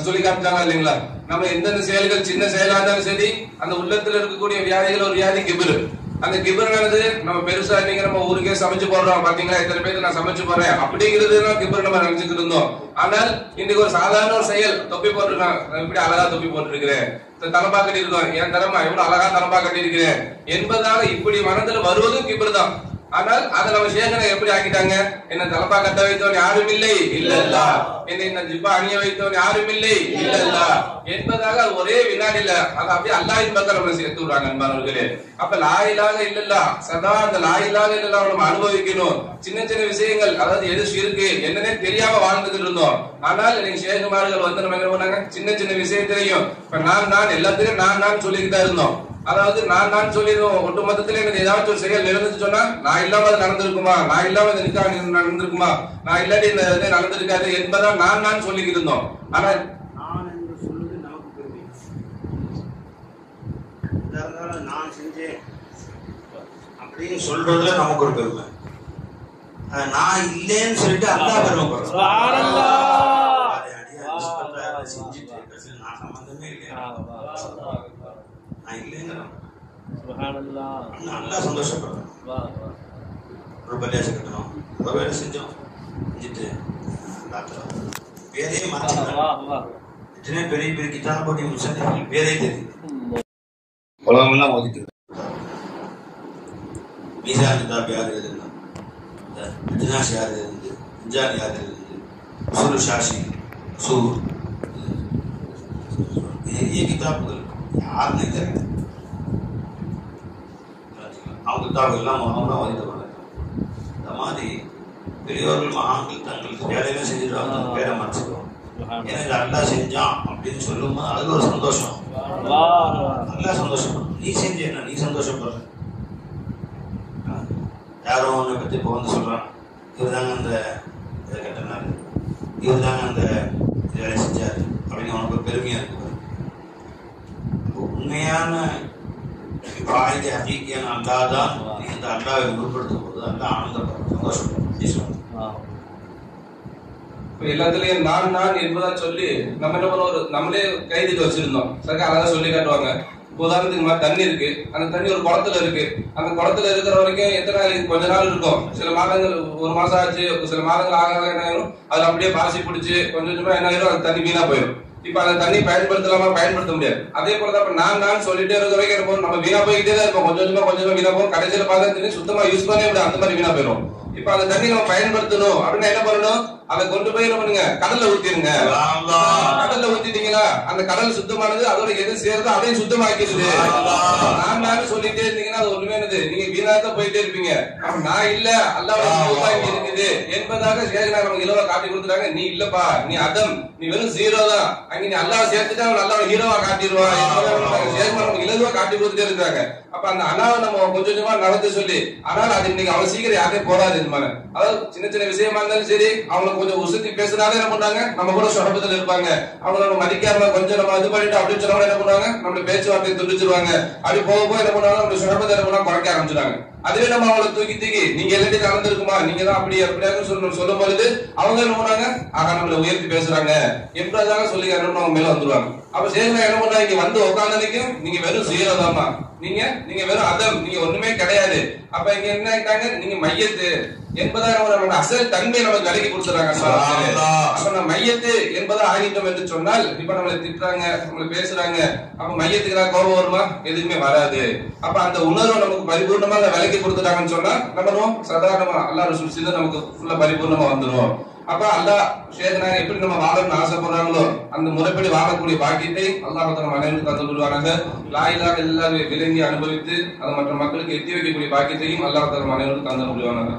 சொல்லி காமிச்சாங்க இல்லைங்களா? நம்ம எந்தெந்த செயல்கள் சின்ன செயலா இருந்தாலும் சரி, அந்த உள்ளத்துல இருக்கக்கூடிய வியாதிகள் ஒரு வியாதி கிபிரு. அந்த கிபிர்னானது நம்ம பெருசா நீங்க நம்ம ஊருக்கே சமைச்சு போடுறோம் பாத்தீங்களா, இத்தனை பேருக்கு நான் சமைச்சு போறேன் அப்படிங்கிறது கிபிர் நம்ம நினைச்சுட்டு இருந்தோம். ஆனால் இன்னைக்கு ஒரு சாதாரண ஒரு செயல், தொப்பி போட்டிருக்கான், இப்படி அழகா தொப்பி போட்டிருக்கிறேன், தலம்பா கட்டி இருக்கோம், என் தரமா எவ்வளவு அழகா தலம்பா கட்டி இருக்கிறேன் என்பதாக இப்படி மனதில் வருவதும் கிபிர் தான். ஆனால் அதை நம்ம சேகனை எப்படி ஆக்கிட்டாங்க? என்ன தலப்பா கட்ட வைத்தவன் யாரும் இல்லை இல்லல்ல, என்ன ஜிப்பா அணிய வைத்தவன் யாரும் இல்லை இல்லல்ல என்பதாக ஒரே வினாடியில அது அப்படியே அல்லாஹ்வின் பக்கம் நம்ம சேர்த்து விடுறாங்க நண்பர்களே. அப்ப லா இலாஹ இல்லல்லாஹ் சதா அந்த லா இலாஹ இல்லல்லாஹ் நம்ம அனுபவிக்கணும். சின்ன சின்ன விஷயங்கள், அதாவது எது ஷிர்கு என்னன்னே தெரியாம வாழ்ந்துட்டு இருந்தோம். ஆனால் நீங்க ஷேகுமார்கள் வந்து நம்ம என்ன பண்ணாங்க, சின்ன சின்ன விஷயத்திலையும் இப்ப நான் எல்லாத்துலயும் நான் சொல்லிக்கிட்டா இருந்தோம். அதாவது நான் சொல்லிடுவோம். ஒட்டு மொத்தத்துல எனக்கு ஏதாச்சும் ஒரு செயல் நடந்துச்சு சொன்னா நான் இல்லாம அது நடந்திருக்குமா, நான் இல்லாம இந்த நிக்கா நடந்திருக்குமா, நான் இல்லாட்டி இந்த இது நடந்திருக்காது என்பதா நான் சொல்லிக்கிட்டு இருந்தோம். ஆனா நான் என்று சொல்வது நமக்கு பெருமை. நான் செஞ்சேன் அப்படின்னு சொல்றதுல நமக்கு ஒரு பெருமை. நான் இல்லைன்னு சொல்லிட்டு அல்லாஹ் பெருமைப்படுறோம். நான் சம்பந்தமே இல்லையா, நான் இல்லைங்கிறேன். நல்லா சந்தோஷப்படுறேன். ஒரு பள்ளியாசை கட்டணும், ஒரு வேலை செஞ்சோம், செஞ்சுட்டு பேரையே மாற்றிக்கிறேன். பெரிய பெரிய கிட்டான போட்டி முடிச்சா பேரே தெரியுது, உலகமெல்லாம் ஓதிட்டு மீசான் கிதாப் யார் எழுதுனா, அஜ்னாஷ் யார் எழுது, இன்ஜான் யார் எழுது, சுரு ஷாஷி சூர், ये கிதாபுகள் யாருன்னு தெரியல. அவங்க கிதாபுகள் எல்லாம் மகம்லாம் ஓதிட்டு இந்த மாதிரி பெரியோர்கள் மகான்கள் தங்களுக்கு வேலையில செஞ்சுட்டு பேரை மறைச்சிடுவோம். எனக்கு அல்லா செஞ்சான் அப்படின்னு சொல்லும்போது அது ஒரு சந்தோஷம். நல்லா சந்தோஷப்படும். நீ செஞ்சேன்னா நீ சந்தோஷப்படுற. யாரோ ஒன்றை பத்தி இப்போ வந்து சொல்றான், இவர் தாங்க அந்த இதை கட்டினாரு, இவர் தாங்க அந்த வேலை செஞ்சாரு அப்படின்னு உனக்கு ஒரு பெருமையா இருக்கு. உண்மையான வாய்க்கு ஹகீக்கியான அல்லாதான் நீ அந்த அல்லாவை முற்படுத்தும் போது அல்லா ஆனந்தப்படும், சந்தோஷப்படும். எல்லாத்துலயும் நான் என்பதா சொல்லி நம்ம என்ன பண்ணுவோம், நம்மளே கைதிட்டு வச்சிருந்தோம். சரி அழகா சொல்லி காட்டுவாங்க. உதாரணத்துக்கு மாதிரி தண்ணி இருக்கு, அந்த தண்ணி ஒரு குளத்துல இருக்கு. அந்த குளத்துல இருக்கிற வரைக்கும் எத்தனை நாள், கொஞ்ச நாள் இருக்கும். சில மாதங்கள், ஒரு மாசம் ஆச்சு, சில மாதங்கள் ஆக என்ன ஆயிரும், அதுல அப்படியே பாசி பிடிச்சி கொஞ்சம் கொஞ்சமா என்ன ஆயிரும், அந்த தண்ணி வீணா போயிடும். இப்ப அந்த தண்ணி பயன்படுத்தலாமா, பயன்படுத்த முடியாது. அதே போலதான் நான் சொல்லிட்டே இருக்க வரைக்கும் நம்ம வீணா போய்கிட்டே தான் இருப்போம். கொஞ்சமா வீணா போகும். கடைசியில பார்த்தா சுத்தமா யூஸ் பண்ணவே முடியாது, அந்த மாதிரி வீணா போயிடும். இப்ப அந்த தண்ணி நம்ம பயன்படுத்தணும் அப்படின்னா என்ன பண்ணணும், அதை கொண்டு போய் என்ன பண்ணுங்க, கடல்ல ஊத்திருங்க. கடல்ல ஊத்திட்டீங்களா, அந்த கடல் சுத்தமானது, அதோட எது சேருதோ அதையும் சுத்தமாக்கிடுது. நான் சொல்லிட்டே இருந்தீங்கன்னா அது ஒண்ணுமே என்னது, நீங்க வீணாத்தான் போயிட்டே இருப்பீங்க. நான் இல்ல, அல்லாஹ் இங்க இருக்குது என்பதாக சேகனா நமக்கு இலவா காட்டி கொடுத்துட்டாங்க. நீ இல்லப்பா, நீ அதம், நீ வெறும் ஜீரோ தான். அங்க நீ அல்லாஹ் சேர்த்துட்டு அவன் அல்லாஹ் ஹீரோவா காட்டிடுவான். சேகனா நமக்கு இலவா காட்டி கொடுத்துட்டே இருக்காங்க. அப்ப அந்த அண்ணாவை நம்ம கொஞ்சம் கொஞ்சமா நடந்து சொல்லி, ஆனால் அது இன்னைக்கு அவன் சீக்கிரம் யாரையும் போடாது. அதாவது சின்ன சின்ன விஷயமா இருந்தாலும் சரி, அவங்க கொஞ்சம் உசுத்தி பேசினாலே என்ன பண்றாங்க, நம்ம கூட சொரபத்துல இருப்பாங்க. அவங்க நம்ம மதிக்காம கொஞ்சம் நம்ம இது பண்ணிட்டு அப்படின்னு சொன்னா என்ன பண்ணுவாங்க, நம்ம பேச்சுவார்த்தை துண்டிச்சிருவாங்க. அப்படி போக என்ன பண்ணுவாங்க, நம்ம சொரபத்தை என்ன பண்ணா குறைக்க ஆரம்பிச்சிருவாங்க. அதுவே நம்ம அவங்களை தூக்கி நீங்க எல்லாத்தையும் கலந்துருக்குமா, நீங்க தான் அப்படி எப்படியாவது சொல்லும் பொழுது அவங்க என்ன பண்ணாங்க, ஆக நம்மளை உயர்த்தி பேசுறாங்க என்பதாக சொல்லி அவங்க மேல வந்துருவாங்க. அப்ப சேகனா என்ன பண்ணா, இங்க வந்து உட்கார்ந்தனைக்கும் நீங்க வெறும் ஜீரோதாமா, நீங்க வெறும் அதம், நீங்க ஒண்ணுமே கிடையாது. அப்ப இங்க என்ன ஆயிட்டாங்க, நீங்க மையத்து என்பதாக நம்மளோட அசல் தன்மையை நமக்கு விலகி கொடுத்துறாங்க. அப்ப நம்ம மையத்து என்பதா ஆகிட்டோம் என்று சொன்னால், இப்ப நம்மளை திட்டுறாங்க, நம்மளை பேசுறாங்க, அப்ப மையத்துக்கு கோபம் வருமா, எதுவுமே வராது. அப்ப அந்த உணர்வு நமக்கு பரிபூர்ணமா விலகி கொடுத்துட்டாங்கன்னு சொன்னா நம்ம சாதாரணமா அல்லாஹ் ரசூல் செய்து நமக்கு ஃபுல்லா பரிபூர்ணமா வந்துடும். அப்ப அல்லாஹ் சேகனா எப்படி நம்ம வாழணும்னு ஆசைப்படுறாங்களோ அந்த முறைப்படி வாழக்கூடிய பாக்கியத்தை அல்லாஹ் நம்ம அனைவருக்கும் தந்து விடுவாங்க. லா இலாஹ இல்லல்லாஹ் விளங்கி அனுபவித்து அது மற்ற மக்களுக்கு எத்தி வைக்கக்கூடிய பாக்கியத்தையும் அல்லாஹ் நம்ம அனைவருக்கும் தந்து விடுவாங்க.